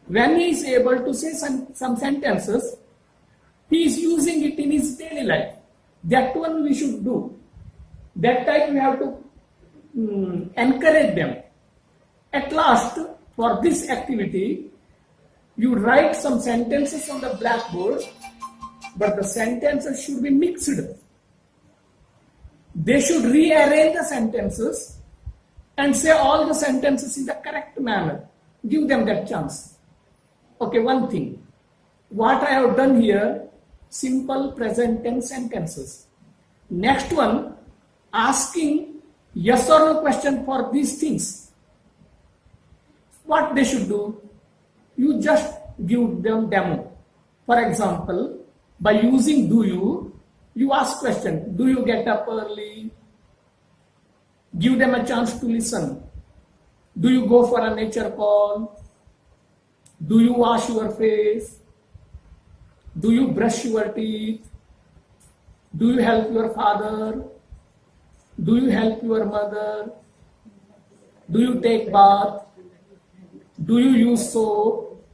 When he is able to say some sentences, he is using it in his daily life. That one we should do. That time we have to encourage them. At last, for this activity, you write some sentences on the blackboard, but the sentences should be mixed. They should rearrange the sentences and say all the sentences in the correct manner. Give them that chance. Okay, one thing. What I have done here, simple present tense sentences. Next one, asking yes or no question for these things. What they should do? You just give them demo. For example, by using do you ask question. Do you get up early? Give them a chance to listen. Do you go for a nature call? Do you wash your face? Do you brush your teeth? Do you help your father? Do you help your mother? Do you take bath? Do you use soap?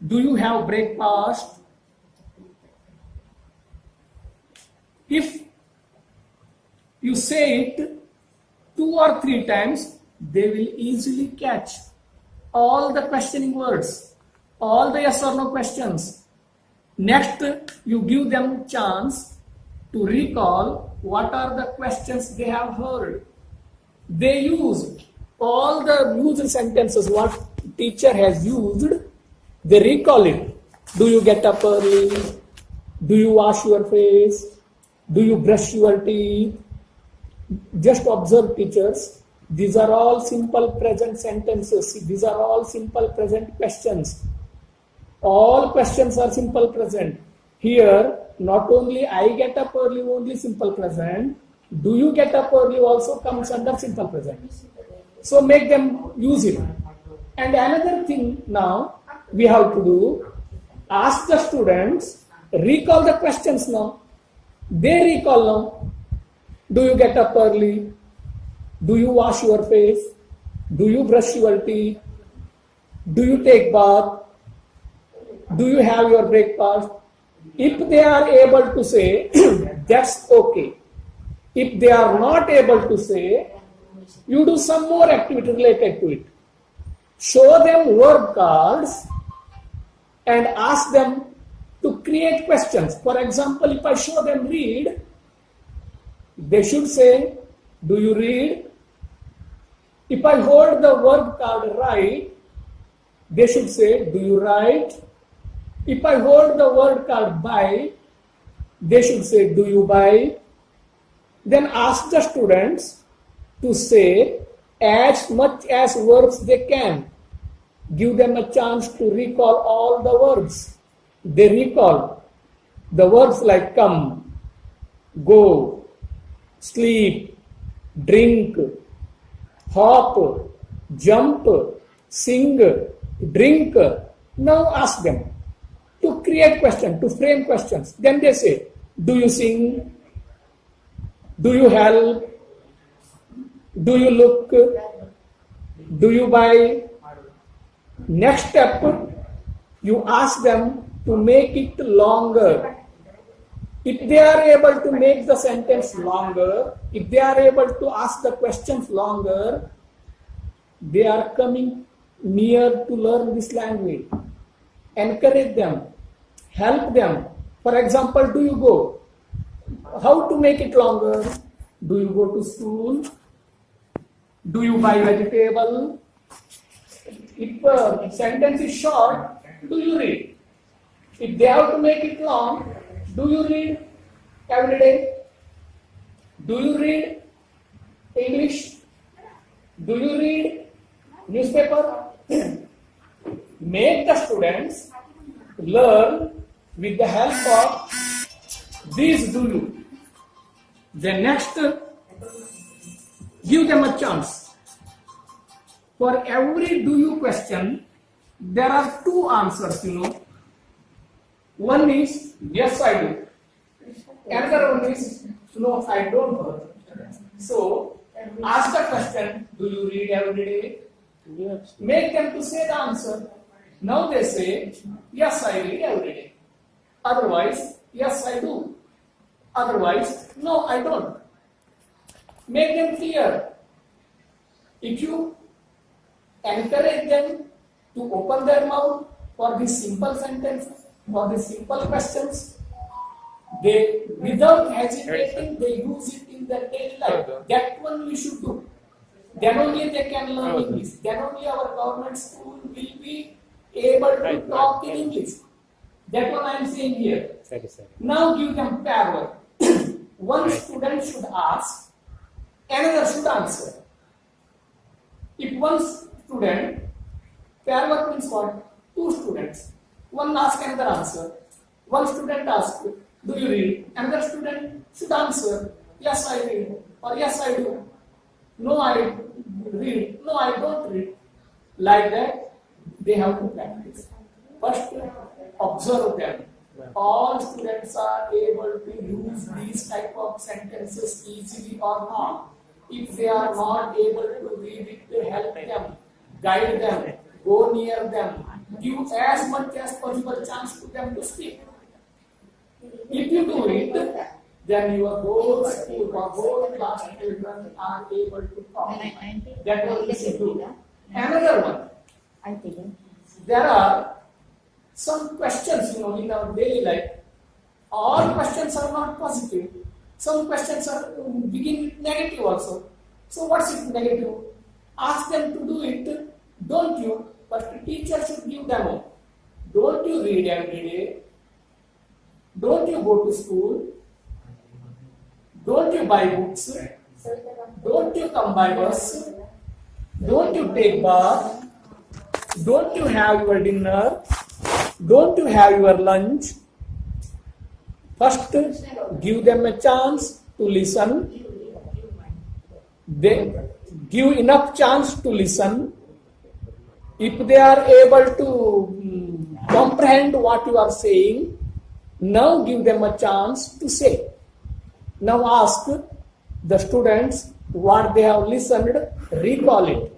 Do you have breakfast? If you say it 2 or 3 times, they will easily catch all the questioning words, all the yes or no questions. Next, you give them chance to recall what are the questions they have heard. They use all the used sentences what teacher has used, they recall it. Do you get up early? Do you wash your face? Do you brush your teeth? Just observe, teachers. These are all simple present sentences. These are all simple present questions. All questions are simple present. Here, not only I get up early, only simple present. Do you get up early also comes under simple present. So make them use it. And another thing now we have to do, ask the students, recall the questions now. They recall now. Do you get up early? Do you wash your face? Do you brush your teeth? Do you take bath? Do you have your breakfast? If they are able to say, that's okay. If they are not able to say, you do some more activity related to it. Show them word cards and ask them to create questions. For example, if I show them read, they should say, do you read? If I hold the word card write, they should say, do you write? If I hold the word card buy, they should say, do you buy? Then ask the students to say as much as words they can. Give them a chance to recall all the words. They recall the words like come, go, sleep, drink, hop, jump, sing, drink. Now ask them to create questions, to frame questions. Then they say, do you sing? Do you help? Do you look? Do you buy? Next step, you ask them to make it longer. If they are able to make the sentence longer, if they are able to ask the questions longer, they are coming near to learn this language. Encourage them, help them. For example, do you go? How to make it longer? Do you go to school? Do you buy vegetable? If a sentence is short, do you read? If they have to make it long, do you read every day? Do you read English? Do you read newspaper? Make the students learn with the help of these do you. Then next, give them a chance. For every do you question, there are two answers, One is, yes, I do. Another one is, no, I don't. So, ask the question, do you read every day? Make them to say the answer. Now they say, yes, I read every day. Otherwise, yes, I do. Otherwise, no, I don't. Make them clear. If you encourage them to open their mouth for these simple sentences, for these simple questions, they, without hesitating, they use it in their daily life. That one we should do. Then only they can learn English. Then only our government school will be able to talk in English. That one I am saying here. Now give them pair work. One student should ask, another should answer. If one student, pair work means what? Two students. One asks, another answer. One student asks, do you read? Another student should answer, yes, I read, or yes, I do. No, I read. No, I don't read. Like that, they have to practice. First, observe them. All students are able to use these type of sentences easily or not. If they are not able to read it, help them, guide them, go near them, give as much as possible chance to them to speak. If you do it, then your whole school or whole class children are able to talk. That what you should do. Another one, there are some questions, in our daily life. All questions are not positive. Some questions are begin with negative also. So what's it negative? Ask them to do it. Don't you? But the teacher should give demo. Don't you read every day? Don't you go to school? Don't you buy books? Don't you come by bus? Don't you take bath? Don't you have your dinner? Don't you have your lunch? First, give them a chance to listen. They give enough chance to listen. If they are able to comprehend what you are saying, now give them a chance to say. Now ask the students, what they have listened, recall it.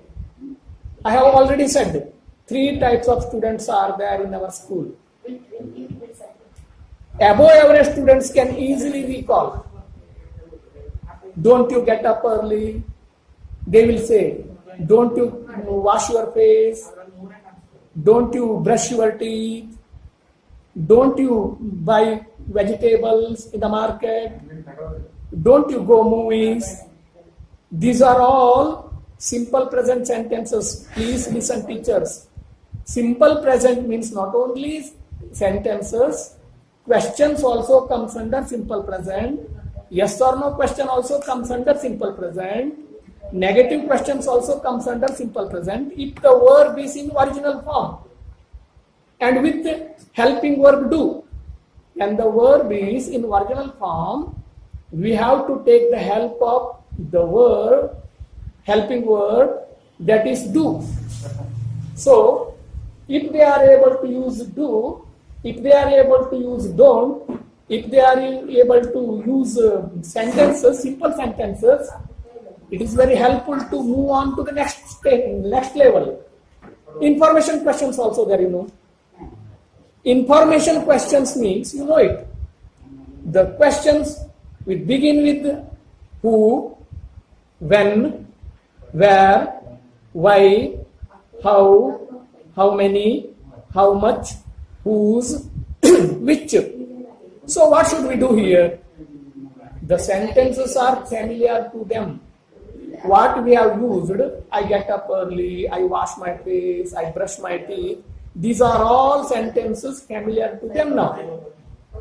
I have already said 3 types of students are there in our school. Above average students can easily recall. Don't you get up early? They will say. Don't you wash your face? Don't you brush your teeth? Don't you buy vegetables in the market? Don't you go movies? These are all simple present sentences. Please listen, teachers. Simple present means not only sentences, questions also comes under simple present. Yes or no question also comes under simple present. Negative questions also comes under simple present if the verb is in original form and with helping verb do. And the verb is in original form, we have to take the help of the verb, helping verb, that is do. So, if they are able to use do, if they are able to use don't, if they are able to use sentences, simple sentences, it is very helpful to move on to the next level. Information questions also there, Information questions means, you know it. The questions will begin with who, when, where, why, how many, how much, whose, which. So what should we do here? The sentences are familiar to them. What we have used, I get up early, I wash my face, I brush my teeth. These are all sentences familiar to them now.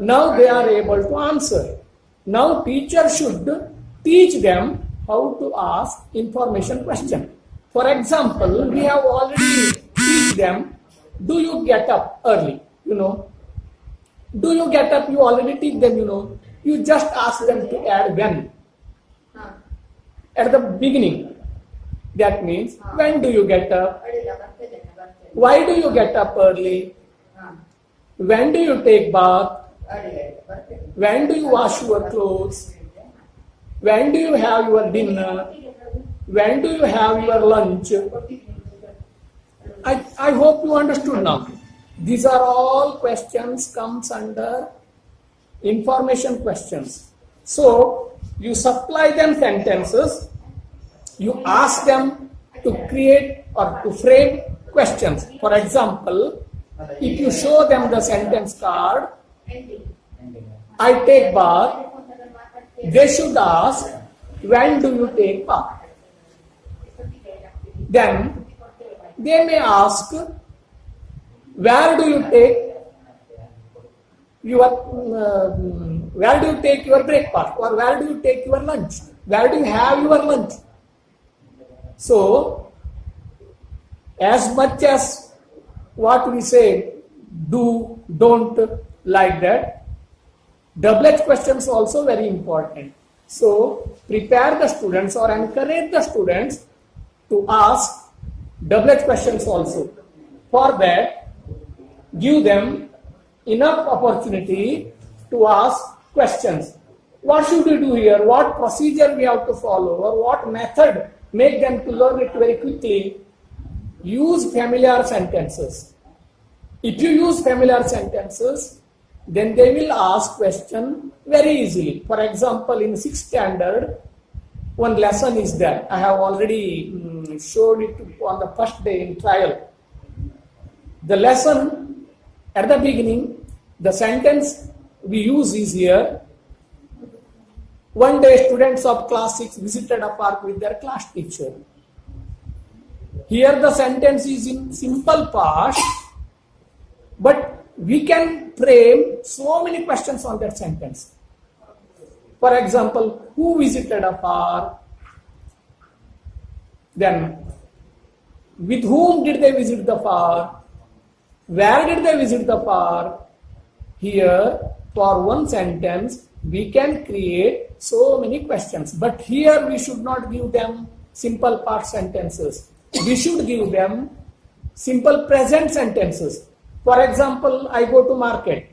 Now they are able to answer. Now teacher should teach them how to ask information question. For example, we have already teach them, do you get up early? Do you get up? You already teach them, You just ask them to add when. At the beginning. That means, when do you get up? Why do you get up early? When do you take bath? When do you wash your clothes? When do you have your dinner? When do you have your lunch? I hope you understood now. These are all questions comes under information questions. So, you supply them sentences, you ask them to create or to frame questions. For example, if you show them the sentence card, I take bath, they should ask, when do you take bath? Then, they may ask, where do you take your breakfast, or where do you take your lunch? Where do you have your lunch? So, as much as what we say, do, don't, like that, double-edged questions also very important. So, prepare the students or encourage the students to ask double-edged questions also. For that, give them enough opportunity to ask questions. What should we do here? What procedure we have to follow, or what method make them to learn it very quickly? Use familiar sentences. If you use familiar sentences, then they will ask question very easily. For example, in 6th standard, one lesson is there. I have already showed it on the first day in trial. The lesson, at the beginning, the sentence we use is here. One day, students of class 6 visited a park with their class teacher. Here the sentence is in simple past, but we can frame so many questions on that sentence. For example, who visited a park? Then, with whom did they visit the park? Where did they visit the park? Here, for one sentence, we can create so many questions. But here we should not give them simple past sentences. We should give them simple present sentences. For example, I go to market.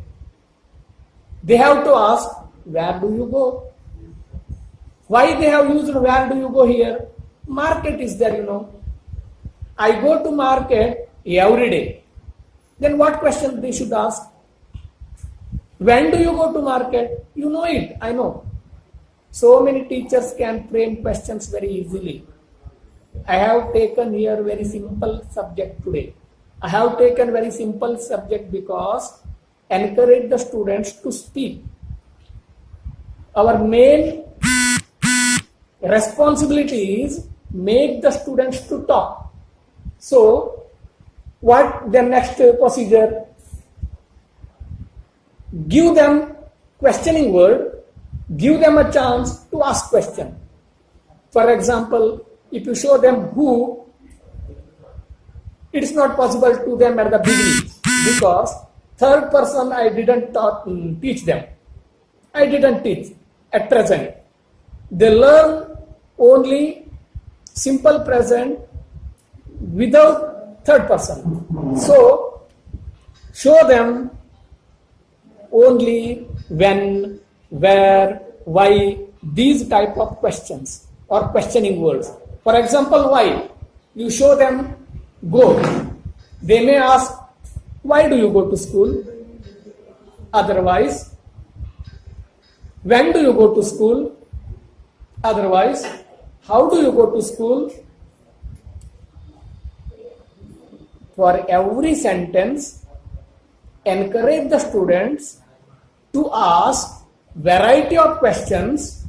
They have to ask, where do you go? Why they have used where do you go here? Market is there, you know. I go to market every day. Then what question they should ask? When do you go to market? You know it, I know. So many teachers can frame questions very easily. I have taken here very simple subject today. I have taken very simple subject because encourage the students to speak. Our main responsibility is make the students to talk. So, what the next procedure? Give them questioning word, give them a chance to ask question. For example, if you show them who, it is not possible to them at the beginning because third person I didn't teach them. I didn't teach at present. They learn only simple present without third person. So, show them only when, where, why, these type of questions or questioning words. For example, why? You show them go. They may ask, why do you go to school? Otherwise, when do you go to school? Otherwise, how do you go to school? For every sentence, encourage the students to ask variety of questions.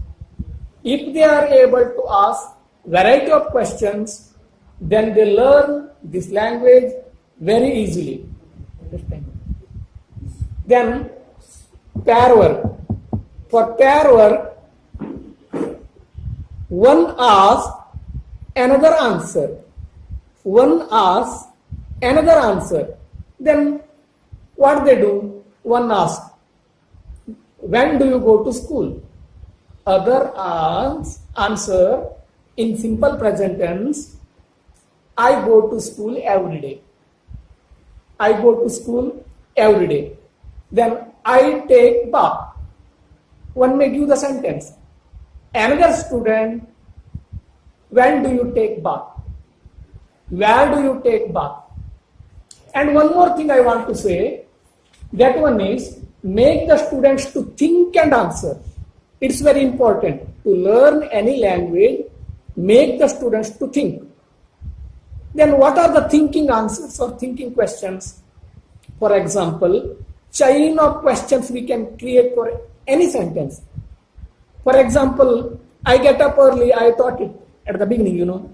If they are able to ask variety of questions, then they learn this language very easily. Then pair work. For pair work, one asks, another answer. One asks, another answer. Then what they do? One asks, when do you go to school? Other answer in simple present tense, I go to school every day. I go to school every day. Then I take bath. One may give the sentence. Another student, when do you take bath? Where do you take bath? And one more thing I want to say, that one is make the students to think and answer. It's very important to learn any language, make the students to think. Then what are the thinking answers or thinking questions? For example, chain of questions we can create for any sentence. For example, I get up early, I taught it at the beginning, you know.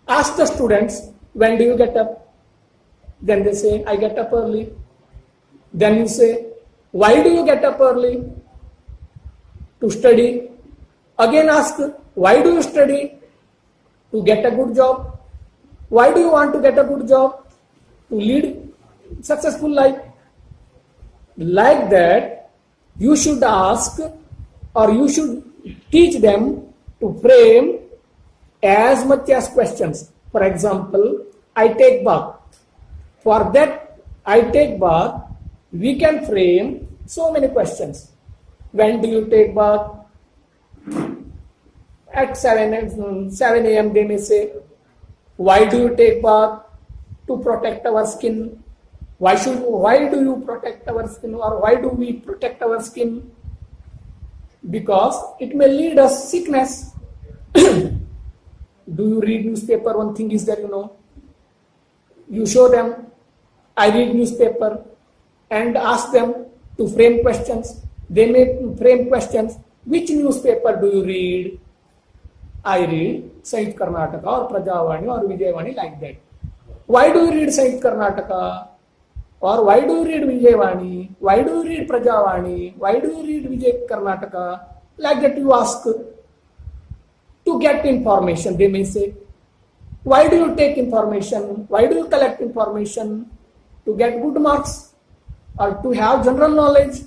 Ask the students, when do you get up? Then they say, I get up early. Then you say, why do you get up early? To study. Again ask, why do you study? To get a good job. Why do you want to get a good job? To lead successful life. Like that, you should ask or you should teach them to frame as much as questions. For example, I take bath. For that, I take bath, we can frame so many questions. When do you take bath? At 7 a.m. they may say, why do you take bath? To protect our skin. Why do you protect our skin, or why do we protect our skin? Because it may lead us sickness. Do you read newspaper? One thing is that, you know, you show them, I read newspaper, and ask them to frame questions. They may frame questions. Which newspaper do you read? I read Sahit Karnataka or Prajavani or Vijayavani, like that. Why do you read Sahit Karnataka? Or why do you read Vijayavani? Why do you read Prajavani? Why do you read Vijay Karnataka? Like that you ask to get information. They may say, why do you take information? Why do you collect information? To get good marks or to have general knowledge?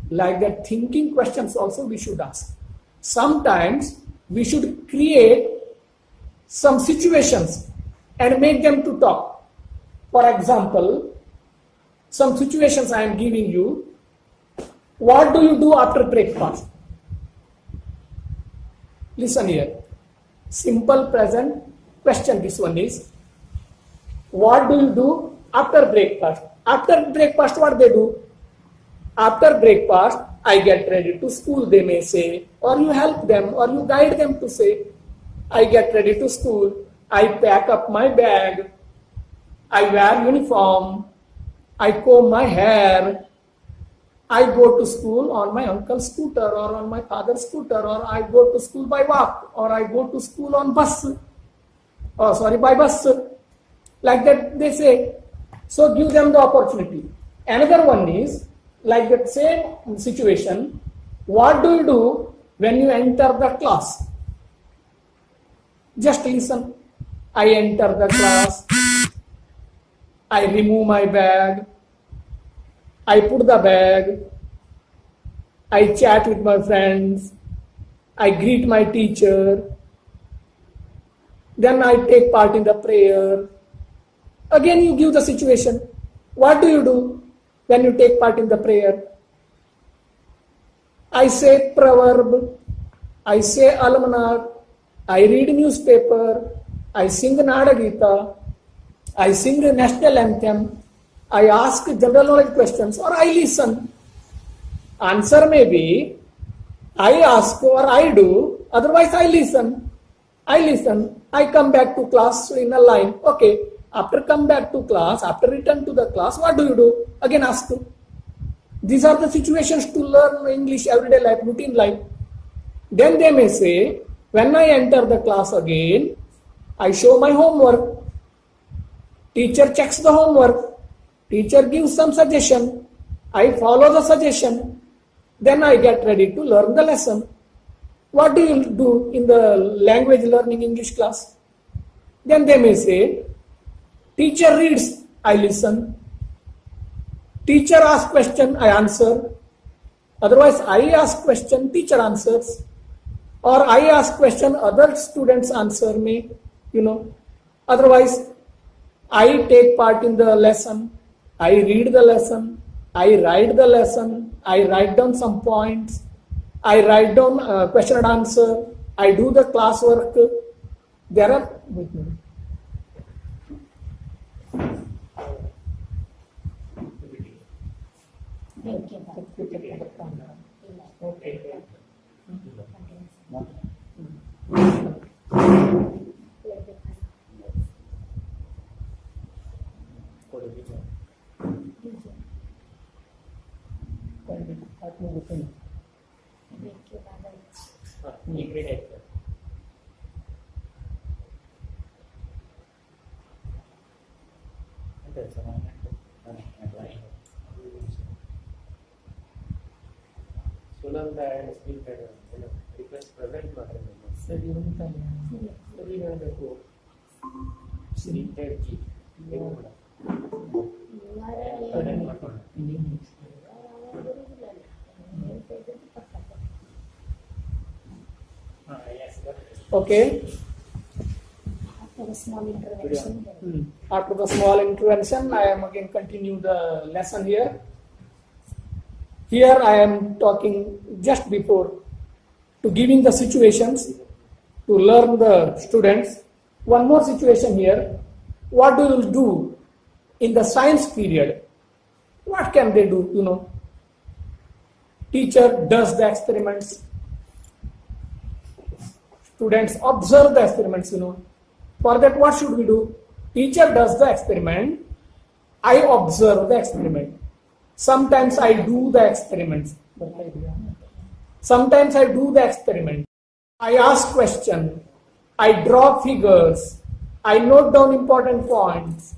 Like that, thinking questions also we should ask. Sometimes we should create some situations and make them to talk. For example, some situations I am giving you. What do you do after breakfast? Listen here. Simple present question this one is. What do you do after breakfast? After breakfast, what they do? After breakfast, I get ready to school, they may say, or you help them, or you guide them to say, I get ready to school, I pack up my bag, I wear uniform, I comb my hair, I go to school on my uncle's scooter or on my father's scooter, or I go to school by walk, or I go to school on bus, by bus. Like that they say. So give them the opportunity. Another one is, like that same situation, what do you do when you enter the class? Just listen. I enter the class, I remove my bag, I put the bag, I chat with my friends, I greet my teacher, then I take part in the prayer. Again you give the situation. What do you do when you take part in the prayer? I say proverb, I say almanac, I read newspaper, I sing Nada Gita, I sing the national anthem, I ask general knowledge questions, or I listen. Answer may be, I ask or I do, otherwise I listen. I come back to class in a line. Okay, after come back to class, after return to the class, what do you do? Again ask. These are the situations to learn English everyday life, routine life. Then they may say, when I enter the class again, I show my homework. Teacher checks the homework. Teacher gives some suggestion. I follow the suggestion. Then I get ready to learn the lesson. What do you do in the language learning English class? Then they may say, teacher reads, I listen. Teacher asks question, I answer. Otherwise, I ask question, teacher answers. Or I ask question, other students answer me, Otherwise, I take part in the lesson. I read the lesson. I write the lesson. I write down some points. I write down question and answer. I do the classwork. There are... Wait a minute. Okay. Sunanda and speaker request present ಮಾಡ್ತಾರೆ ಸರಿ ಹೇಳಬೇಕು Shri G Okay. After the small intervention. After the small intervention, I am again continue the lesson here. Here I am talking just before to giving the situations to learn the students. One more situation here. What do you do in the science period? What can they do? Teacher does the experiments. Students observe the experiments, For that, what should we do? Teacher does the experiment. I observe the experiment. Sometimes I do the experiments. Sometimes I do the experiment. I ask question. I draw figures. I note down important points.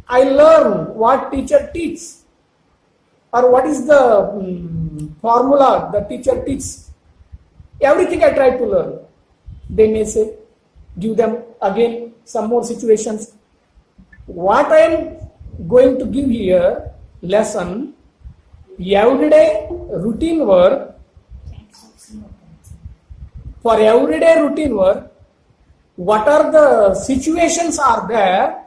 I learn what teacher teaches. Or what is the formula the teacher teaches. Everything I try to learn. They may say, give them again some more situations. What I am going to give here, lesson, everyday routine work. For everyday routine work, what are the situations are there,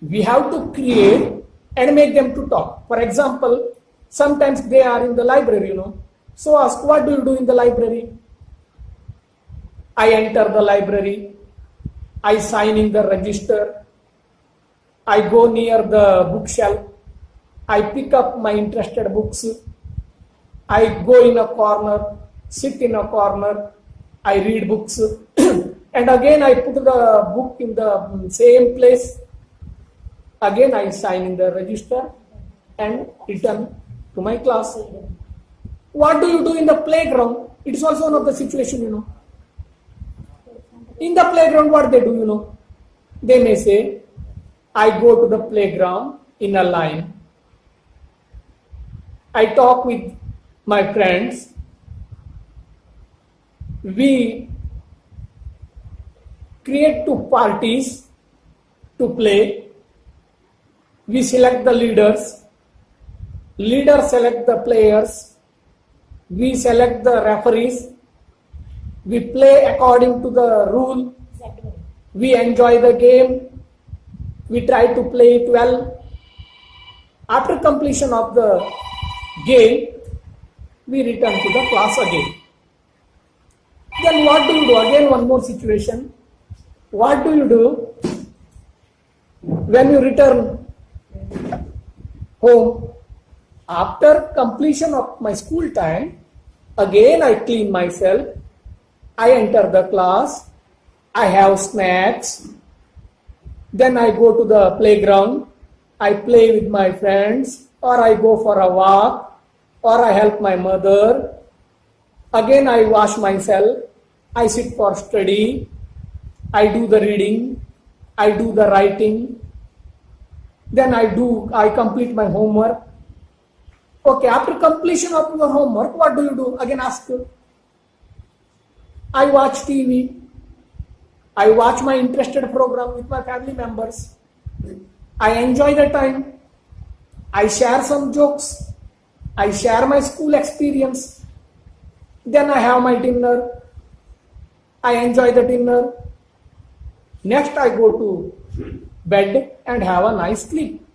we have to create and make them to talk. For example, sometimes they are in the library, So ask, what do you do in the library? I enter the library, I sign in the register, I go near the bookshelf, I pick up my interested books, I go in a corner, sit in a corner, I read books, and again I put the book in the same place. Again I sign in the register and return to my class. What do you do in the playground? It is also one of the situation, you know. In the playground, what they do, you know? They may say, I go to the playground in a line. I talk with my friends. We create two parties to play. We select the leaders. Leaders select the players. We select the referees. We play according to the rule. We enjoy the game. We try to play it well. After completion of the game, we return to the class again. Then what do you do? Again, one more situation. What do you do when you return home? After completion of my school time, again I clean myself. I enter the class. I have snacks. Then I go to the playground. I play with my friends, or I go for a walk, or I help my mother. Again I wash myself. I sit for study. I do the reading. I do the writing. Then I complete my homework. Okay, after completion of your homework, what do you do? Again ask. I watch TV. I watch my interested program with my family members. I enjoy the time. I share some jokes. I share my school experience. Then I have my dinner. I enjoy the dinner. Next I go to bed and have a nice sleep.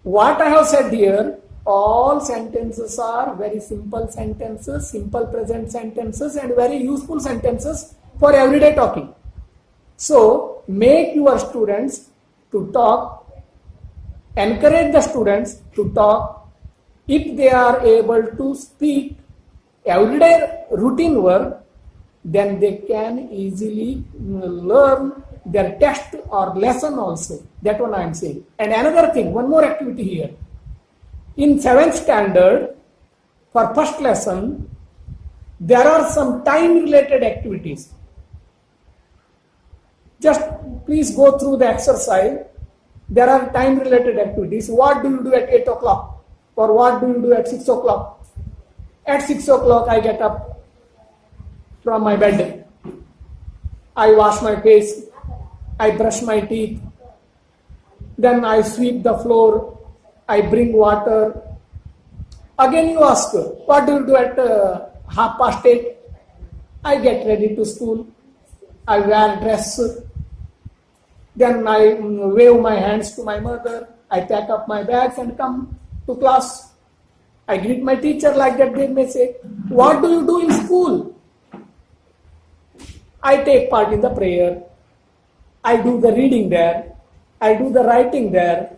What I have said here, all sentences are very simple sentences, simple present sentences, and very useful sentences for everyday talking. So, make your students to talk, encourage the students to talk. If they are able to speak everyday routine work, then they can easily learn their text or lesson also. That one I am saying. And another thing, one more activity here. In 7th standard, for first lesson, there are some time-related activities. Just please go through the exercise. There are time-related activities. What do you do at 8 o'clock? Or what do you do at 6 o'clock? At 6 o'clock, I get up from my bed. I wash my face. I brush my teeth. Then I sweep the floor. I bring water. Again you ask, what do you do at 8:30? I get ready to school. I wear dress. Then I wave my hands to my mother. I pack up my bags and come to class. I greet my teacher like that. They may say, what do you do in school? I take part in the prayer. I do the reading there. I do the writing there.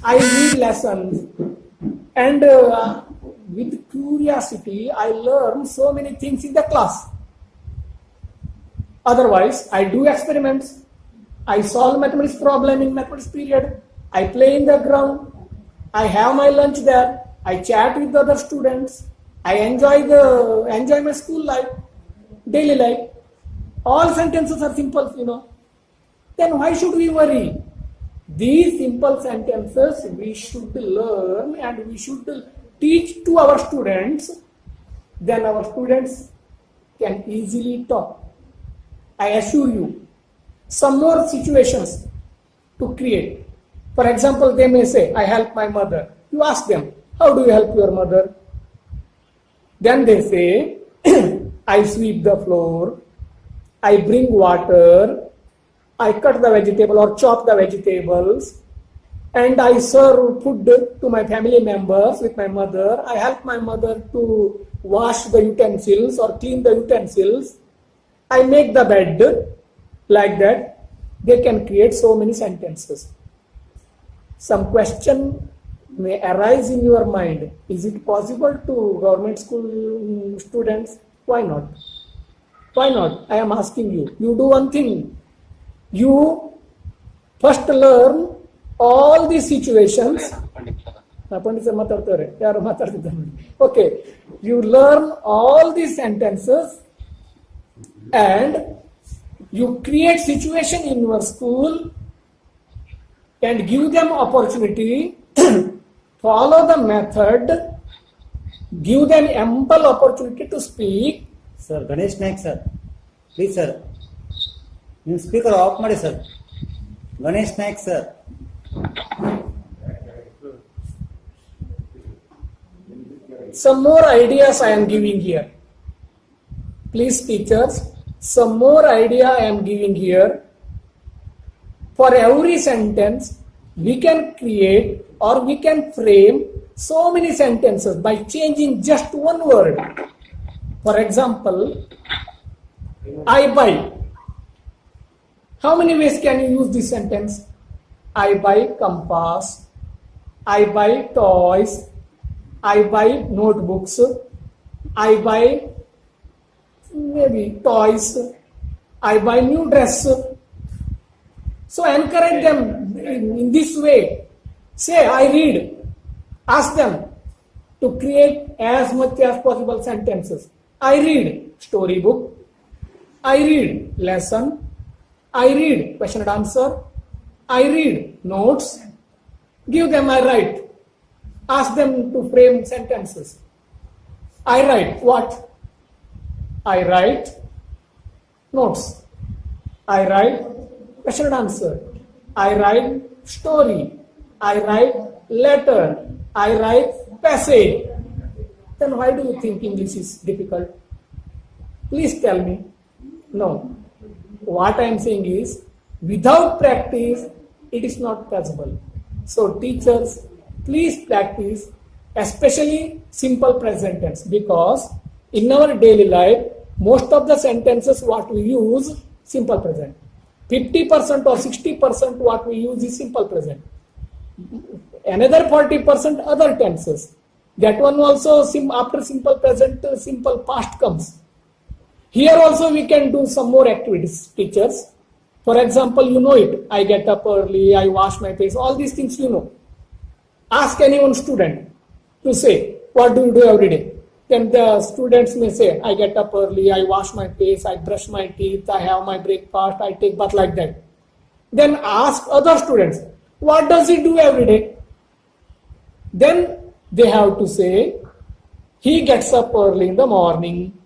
I read lessons, and with curiosity, I learn so many things in the class. Otherwise, I do experiments. I solve mathematics problem in mathematics period. I play in the ground. I have my lunch there. I chat with other students. I enjoy my school life, daily life. All sentences are simple, you know. Then why should we worry? These simple sentences we should learn and we should teach to our students. Then our students can easily talk. I assure you. Some more situations to create. For example, they may say, I help my mother. You ask them, how do you help your mother? Then they say, I sweep the floor. I bring water. I cut the vegetable or chop the vegetables, and I serve food to my family members with my mother. I help my mother to wash the utensils or clean the utensils. I make the bed, like that. They can create so many sentences. Some question may arise in your mind. Is it possible to government school students? Why not? Why not? I am asking you. You do one thing. You first learn all these situations. Okay. You learn all these sentences and you create situation in your school and give them opportunity, follow the method, give them ample opportunity to speak. Sir Ganesh Naik sir please sir ನಿಮ್ಮ speaker of ಮಾಡಿ sir. Ganesh Naik sir. Some more ideas I am giving here. Please teachers, some more idea I am giving here. For every sentence, we can create or we can frame so many sentences by changing just one word. For example, I buy. How many ways can you use this sentence? I buy compass. I buy toys. I buy notebooks. I buy maybe toys. I buy new dress. So encourage them in this way. Say, I read. Ask them to create as much as possible sentences. I read storybook. I read lesson. I read question and answer. I read notes. Give them I write. Ask them to frame sentences. I write what? I write notes. I write question and answer. I write story. I write letter. I write passage. Then why do you think English is difficult? Please tell me. No. What I am saying is, without practice, it is not possible. So teachers, please practice, especially simple present tense, because in our daily life, most of the sentences what we use, simple present. 50% or 60% what we use is simple present. Another 40% other tenses. That one also after simple present, simple past comes. Here also we can do some more activities, teachers. For example, you know it. I get up early, I wash my face, all these things you know. Ask any one student to say, what do you do every day? Then the students may say, I get up early, I wash my face, I brush my teeth, I have my breakfast, I take bath, like that. Then ask other students, what does he do every day? Then they have to say, he gets up early in the morning,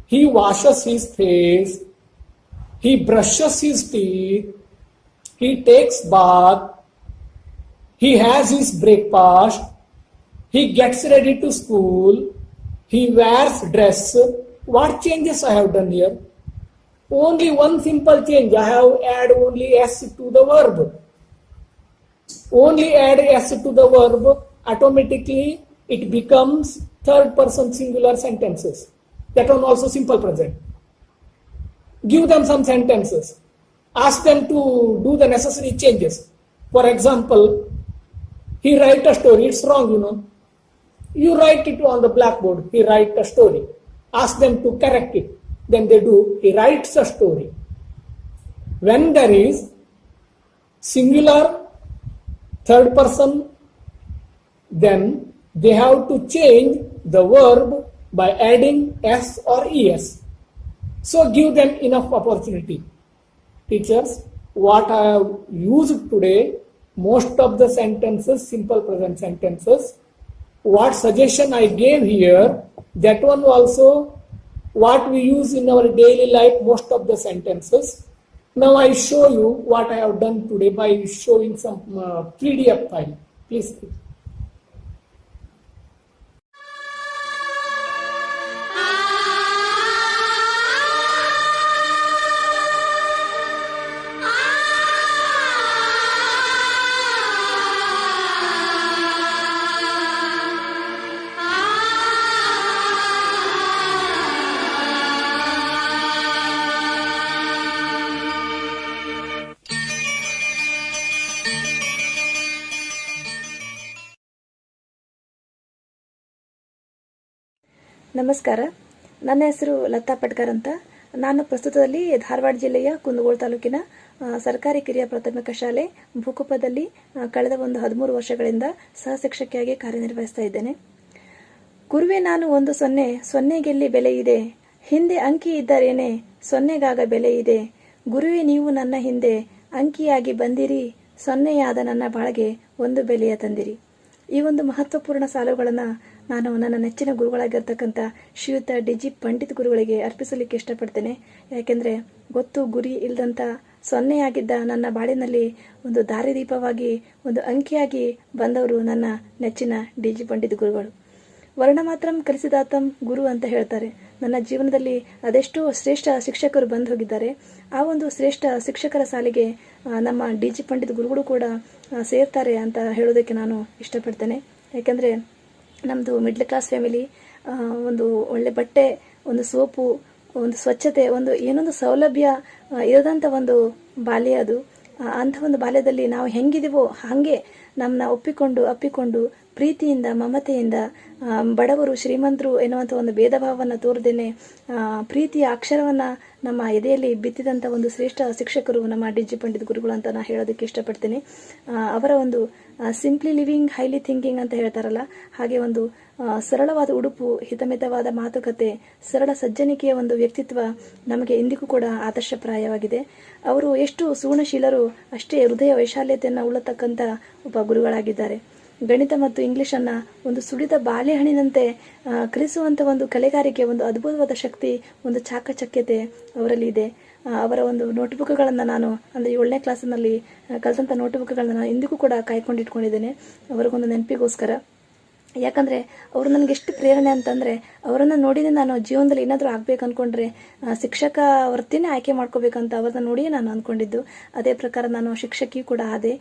he washes his face, he brushes his teeth, he takes bath, he has his breakfast, he gets ready to school, he wears dress. What changes I have done here? Only one simple change. I have add only s to the verb. Only add s to the verb, automatically it becomes third person singular sentences. That one also simple present. Give them some sentences. Ask them to do the necessary changes. For example, he write a story. It's wrong, you know. You write it on the blackboard. He write a story. Ask them to correct it. Then they do. He writes a story. When there is singular third person, then they have to change the verb by adding s or es. So give them enough opportunity. Teachers, what I have used today, most of the sentences, simple present sentences. What suggestion I gave here, that one also what we use in our daily life, most of the sentences. Now I show you what I have done today by showing some PDF file. Please. ನಮಸ್ಕಾರ. ನನ್ನ ಹೆಸರು ಲತಾ ಪಟ್ಕರ್ ಅಂತ. ನಾನು ಪ್ರಸ್ತುತದಲ್ಲಿ ಧಾರವಾಡ ಜಿಲ್ಲೆಯ ಕುಂದಗೋಳ ತಾಲೂಕಿನ ಸರ್ಕಾರಿ ಕಿರಿಯ ಪ್ರಾಥಮಿಕ ಶಾಲೆ ಭೂಕುಪ್ಪದಲ್ಲಿ ಕಳೆದ ಒಂದು 13 ವರ್ಷಗಳಿಂದ ಸಹ ಶಿಕ್ಷಕಿಯಾಗಿ ಕಾರ್ಯನಿರ್ವಹಿಸ್ತಾ ಇದ್ದೇನೆ. ಗುರುವೇ ನಾನು ಒಂದು ಸೊನ್ನೆ, ಸೊನ್ನೆಗೆಲ್ಲಿ ಬೆಲೆ ಇದೆ, ಹಿಂದೆ ಅಂಕಿ ಇದ್ದರೇನೆ ಸೊನ್ನೆಗಾಗ ಬೆಲೆ ಇದೆ. ಗುರುವೇ ನೀವು ನನ್ನ ಹಿಂದೆ ಅಂಕಿಯಾಗಿ ಬಂದಿರಿ, ಸೊನ್ನೆಯಾದ ನನ್ನ ಬಾಳಿಗೆ ಒಂದು ಬೆಲೆಯ ತಂದಿರಿ. ಈ ಒಂದು ಮಹತ್ವಪೂರ್ಣ ಸಾಲುಗಳನ್ನು ನಾನು ನನ್ನ ನೆಚ್ಚಿನ ಗುರುಗಳಾಗಿರ್ತಕ್ಕಂಥ ಶ್ರೀಯುತ ಡಿ.ಜಿ. ಪಂಡಿತ್ ಗುರುಗಳಿಗೆ ಅರ್ಪಿಸಲಿಕ್ಕೆ ಇಷ್ಟಪಡ್ತೇನೆ. ಯಾಕೆಂದರೆ ಗೊತ್ತು ಗುರಿ ಇಲ್ಲದಂಥ ಸೊನ್ನೆಯಾಗಿದ್ದ ನನ್ನ ಬಾಳಿನಲ್ಲಿ ಒಂದು ದಾರಿದೀಪವಾಗಿ, ಒಂದು ಅಂಕಿಯಾಗಿ ಬಂದವರು ನನ್ನ ನೆಚ್ಚಿನ ಡಿ.ಜಿ. ಪಂಡಿತ್ ಗುರುಗಳು. ವರ್ಣ ಮಾತ್ರಂ ಕಲಿಸಿದಾತಂ ಗುರು ಅಂತ ಹೇಳ್ತಾರೆ. ನನ್ನ ಜೀವನದಲ್ಲಿ ಅದೆಷ್ಟೋ ಶ್ರೇಷ್ಠ ಶಿಕ್ಷಕರು ಬಂದು ಹೋಗಿದ್ದಾರೆ. ಆ ಒಂದು ಶ್ರೇಷ್ಠ ಶಿಕ್ಷಕರ ಸಾಲಿಗೆ ನಮ್ಮ ಡಿ.ಜಿ. ಪಂಡಿತ್ ಗುರುಗಳು ಕೂಡ ಸೇರ್ತಾರೆ ಅಂತ ಹೇಳೋದಕ್ಕೆ ನಾನು ಇಷ್ಟಪಡ್ತೇನೆ. ಯಾಕೆಂದರೆ ನಮ್ಮದು ಮಿಡ್ಲ್ ಕ್ಲಾಸ್ ಫ್ಯಾಮಿಲಿ. ಒಂದು ಒಳ್ಳೆ ಬಟ್ಟೆ, ಒಂದು ಸೋಪು, ಒಂದು ಸ್ವಚ್ಛತೆ, ಒಂದು ಏನೊಂದು ಸೌಲಭ್ಯ ಇರದಂಥ ಒಂದು ಬಾಲ್ಯ ಅದು. ಅಂಥ ಒಂದು ಬಾಲ್ಯದಲ್ಲಿ ನಾವು ಹೆಂಗಿದೀವೋ ಹಾಗೆ ನಮ್ಮನ್ನ ಅಪ್ಪಿಕೊಂಡು ಪ್ರೀತಿಯಿಂದ, ಮಮತೆಯಿಂದ, ಬಡವರು ಶ್ರೀಮಂತರು ಎನ್ನುವಂಥ ಒಂದು ಭೇದ ಭಾವವನ್ನು ತೋರದೇನೆ ಪ್ರೀತಿಯ ಅಕ್ಷರವನ್ನು ನಮ್ಮ ಎದೆಯಲ್ಲಿ ಬಿತ್ತಿದಂಥ ಒಂದು ಶ್ರೇಷ್ಠ ಶಿಕ್ಷಕರು ನಮ್ಮ ಡಿ.ಜಿ. ಪಂಡಿತ್ ಗುರುಗಳು ಅಂತ ನಾನು ಹೇಳೋದಕ್ಕೆ ಇಷ್ಟಪಡ್ತೀನಿ. ಅವರ ಒಂದು ಸಿಂಪ್ಲಿ ಲಿವಿಂಗ್ ಹೈಲಿ ಥಿಂಕಿಂಗ್ ಅಂತ ಹೇಳ್ತಾರಲ್ಲ, ಹಾಗೆ ಒಂದು ಸರಳವಾದ ಉಡುಪು, ಹಿತಮಿತವಾದ ಮಾತುಕತೆ, ಸರಳ ಸಜ್ಜನಿಕೆಯ ಒಂದು ವ್ಯಕ್ತಿತ್ವ ನಮಗೆ ಇಂದಿಗೂ ಕೂಡ ಆದರ್ಶಪ್ರಾಯವಾಗಿದೆ. ಅವರು ಎಷ್ಟು ಸುಗುಣಶೀಲರು, ಅಷ್ಟೇ ಹೃದಯ ವೈಶಾಲ್ಯತೆಯನ್ನು ಉಳ್ಳತಕ್ಕಂಥ ಒಬ್ಬ ಗುರುಗಳಾಗಿದ್ದಾರೆ. ಗಣಿತ ಮತ್ತು ಇಂಗ್ಲಿಷನ್ನು ಒಂದು ಸುಳಿದ ಬಾಳೆಹಣ್ಣಿನಂತೆ ಕಲಿಸುವಂಥ ಒಂದು ಕಲೆಗಾರಿಕೆ, ಒಂದು ಅದ್ಭುತವಾದ ಶಕ್ತಿ, ಒಂದು ಚಾಕಚಕ್ಯತೆ ಅವರಲ್ಲಿ ಇದೆ. ಅವರ ಒಂದು ನೋಟ್ಬುಕ್ಗಳನ್ನು ನಾನು ಅಂದರೆ 7ನೇ ಕ್ಲಾಸಿನಲ್ಲಿ ಕಲಿತಂಥ ನೋಟ್ಬುಕ್ಗಳನ್ನು ನಾನು ಇಂದಿಗೂ ಕೂಡ ಕಾಯ್ಕೊಂಡಿಟ್ಕೊಂಡಿದ್ದೇನೆ ಅವರಿಗೊಂದು ನೆನಪಿಗೋಸ್ಕರ. ಯಾಕಂದರೆ ಅವರು ನನಗೆ ಎಷ್ಟು ಪ್ರೇರಣೆ ಅಂತಂದರೆ, ಅವರನ್ನು ನೋಡಿನೇ ನಾನು ಜೀವನದಲ್ಲಿ ಏನಾದರೂ ಆಗಬೇಕು ಅಂದ್ಕೊಂಡ್ರೆ ಶಿಕ್ಷಕ ವೃತ್ತಿನೇ ಆಯ್ಕೆ ಮಾಡ್ಕೋಬೇಕಂತ ಅವ್ರನ್ನ ನೋಡಿಯೇ ನಾನು ಅಂದ್ಕೊಂಡಿದ್ದು. ಅದೇ ಪ್ರಕಾರ ನಾನು ಶಿಕ್ಷಕಿಯೂ ಕೂಡ ಆದೆ.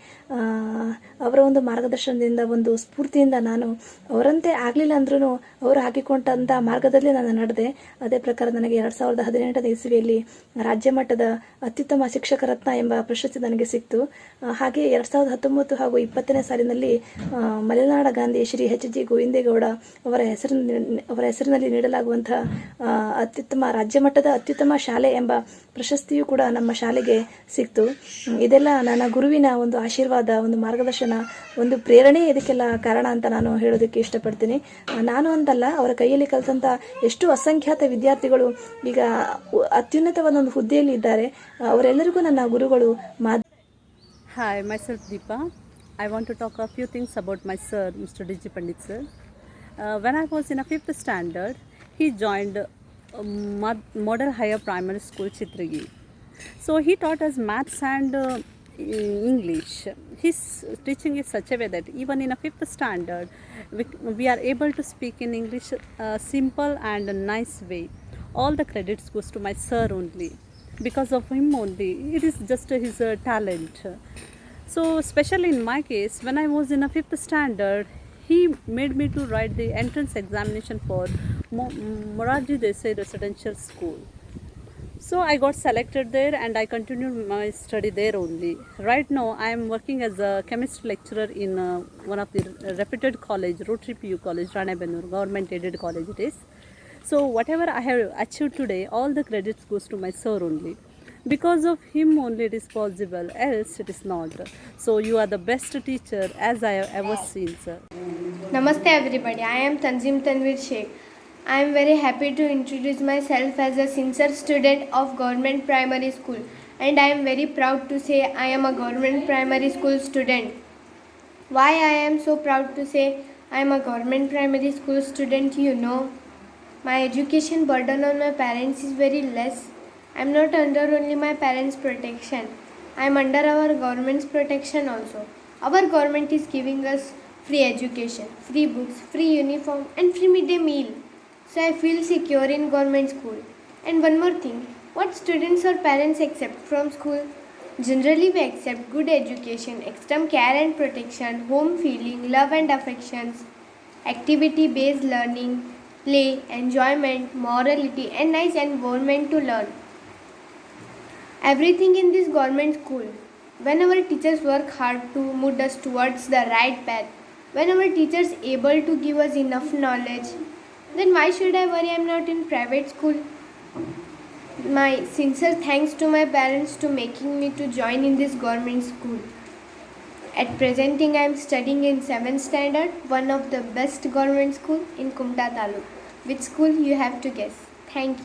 ಅವರ ಒಂದು ಮಾರ್ಗದರ್ಶನದಿಂದ, ಒಂದು ಸ್ಫೂರ್ತಿಯಿಂದ ನಾನು ಅವರಂತೆ ಆಗಲಿಲ್ಲ ಅಂದ್ರೂ ಅವರು ಹಾಕಿಕೊಂಡಂಥ ಮಾರ್ಗದಲ್ಲಿ ನಾನು ನಡೆದೆ. ಅದೇ ಪ್ರಕಾರ ನನಗೆ 2018ನೇ ಇಸವಿಯಲ್ಲಿ ರಾಜ್ಯ ಮಟ್ಟದ ಅತ್ಯುತ್ತಮ ಶಿಕ್ಷಕ ರತ್ನ ಎಂಬ ಪ್ರಶಸ್ತಿ ನನಗೆ ಸಿಕ್ತು. ಹಾಗೆ 2019 ಹಾಗೂ 20ನೇ ಸಾಲಿನಲ್ಲಿ ಮಲೆನಾಡ ಗಾಂಧಿ ಶ್ರೀ H.G. ಗೋವಿಂದೇಗೌಡ ಅವರ ಹೆಸರಿನಲ್ಲಿ ನೀಡಲಾಗುವಂತಹ ರಾಜ್ಯ ಮಟ್ಟದ ಅತ್ಯುತ್ತಮ ಶಾಲೆ ಎಂಬ ಪ್ರಶಸ್ತಿಯೂ ಕೂಡ ನಮ್ಮ ಶಾಲೆಗೆ ಸಿಕ್ತು. ಇದೆಲ್ಲ ನನ್ನ ಗುರುವಿನ ಒಂದು ಆಶೀರ್ವಾದ, ಒಂದು ಮಾರ್ಗದರ್ಶನ, ಒಂದು ಪ್ರೇರಣೆ ಇದಕ್ಕೆಲ್ಲ ಕಾರಣ ಅಂತ ನಾನು ಹೇಳೋದಕ್ಕೆ ಇಷ್ಟಪಡ್ತೀನಿ. ನಾನು ಅಂತಲ್ಲ, ಅವರ ಕೈಯಲ್ಲಿ ಕಲಿತಂಥ ಎಷ್ಟು ಅಸಂಖ್ಯಾತ ವಿದ್ಯಾರ್ಥಿಗಳು ಈಗ ಅತ್ಯುನ್ನತವಾದ ಒಂದು ಹುದ್ದೆಯಲ್ಲಿ ಇದ್ದಾರೆ. ಅವರೆಲ್ಲರಿಗೂ ನನ್ನ ಗುರುಗಳು. Hi, myself Deepa. I want to talk a few things about my sir, Mr. D.G. Pandit sir. When I was in a 5th standard, he joined Model Higher Primary School, Chitragi. So he taught us maths and English. His teaching is such a way that even in a 5th standard, we are able to speak in English simple and a nice way. All the credits goes to my sir only. Because of him only, it is just his talent. So especially in my case, when I was in a 5th standard, he made me to write the entrance examination for Morarji Desai Residential School. So I got selected there and I continued my study there only. Right now I am working as a chemistry lecturer in one of the reputed college, Rotary PU College, Ranebennur, government aided college it is. So whatever I have achieved today, all the credits goes to my sir only. Because of him only it is possible, else it is not. So you are the best teacher as I have ever seen, sir. Namaste everybody, I am Tanzim Tanvir Sheikh. I am very happy to introduce myself as a sincere student of government primary school, and I am very proud to say I am a government primary school student. Why I am so proud to say I am a government primary school student, you know, my education burden on my parents is very less. I am not under only my parents' protection, I am under our government's protection also. Our government is giving us free education, free books, free uniform and free midday meal. So I feel secure in government school. And one more thing, what students or parents accept from school? Generally we accept good education, extreme care and protection, home feeling, love and affections, activity based learning, play, enjoyment, morality and nice environment to learn. Everything in this government school. When our teachers work hard to move us towards the right path, when our teachers able to give us enough knowledge, Then why should I worry? I'm not in private school. My sincere thanks to my parents to making me to join in this government school. At presenting, I am studying in 7th standard, one of the best government school in Kumta Taluk. Which school you have to guess? Thank you.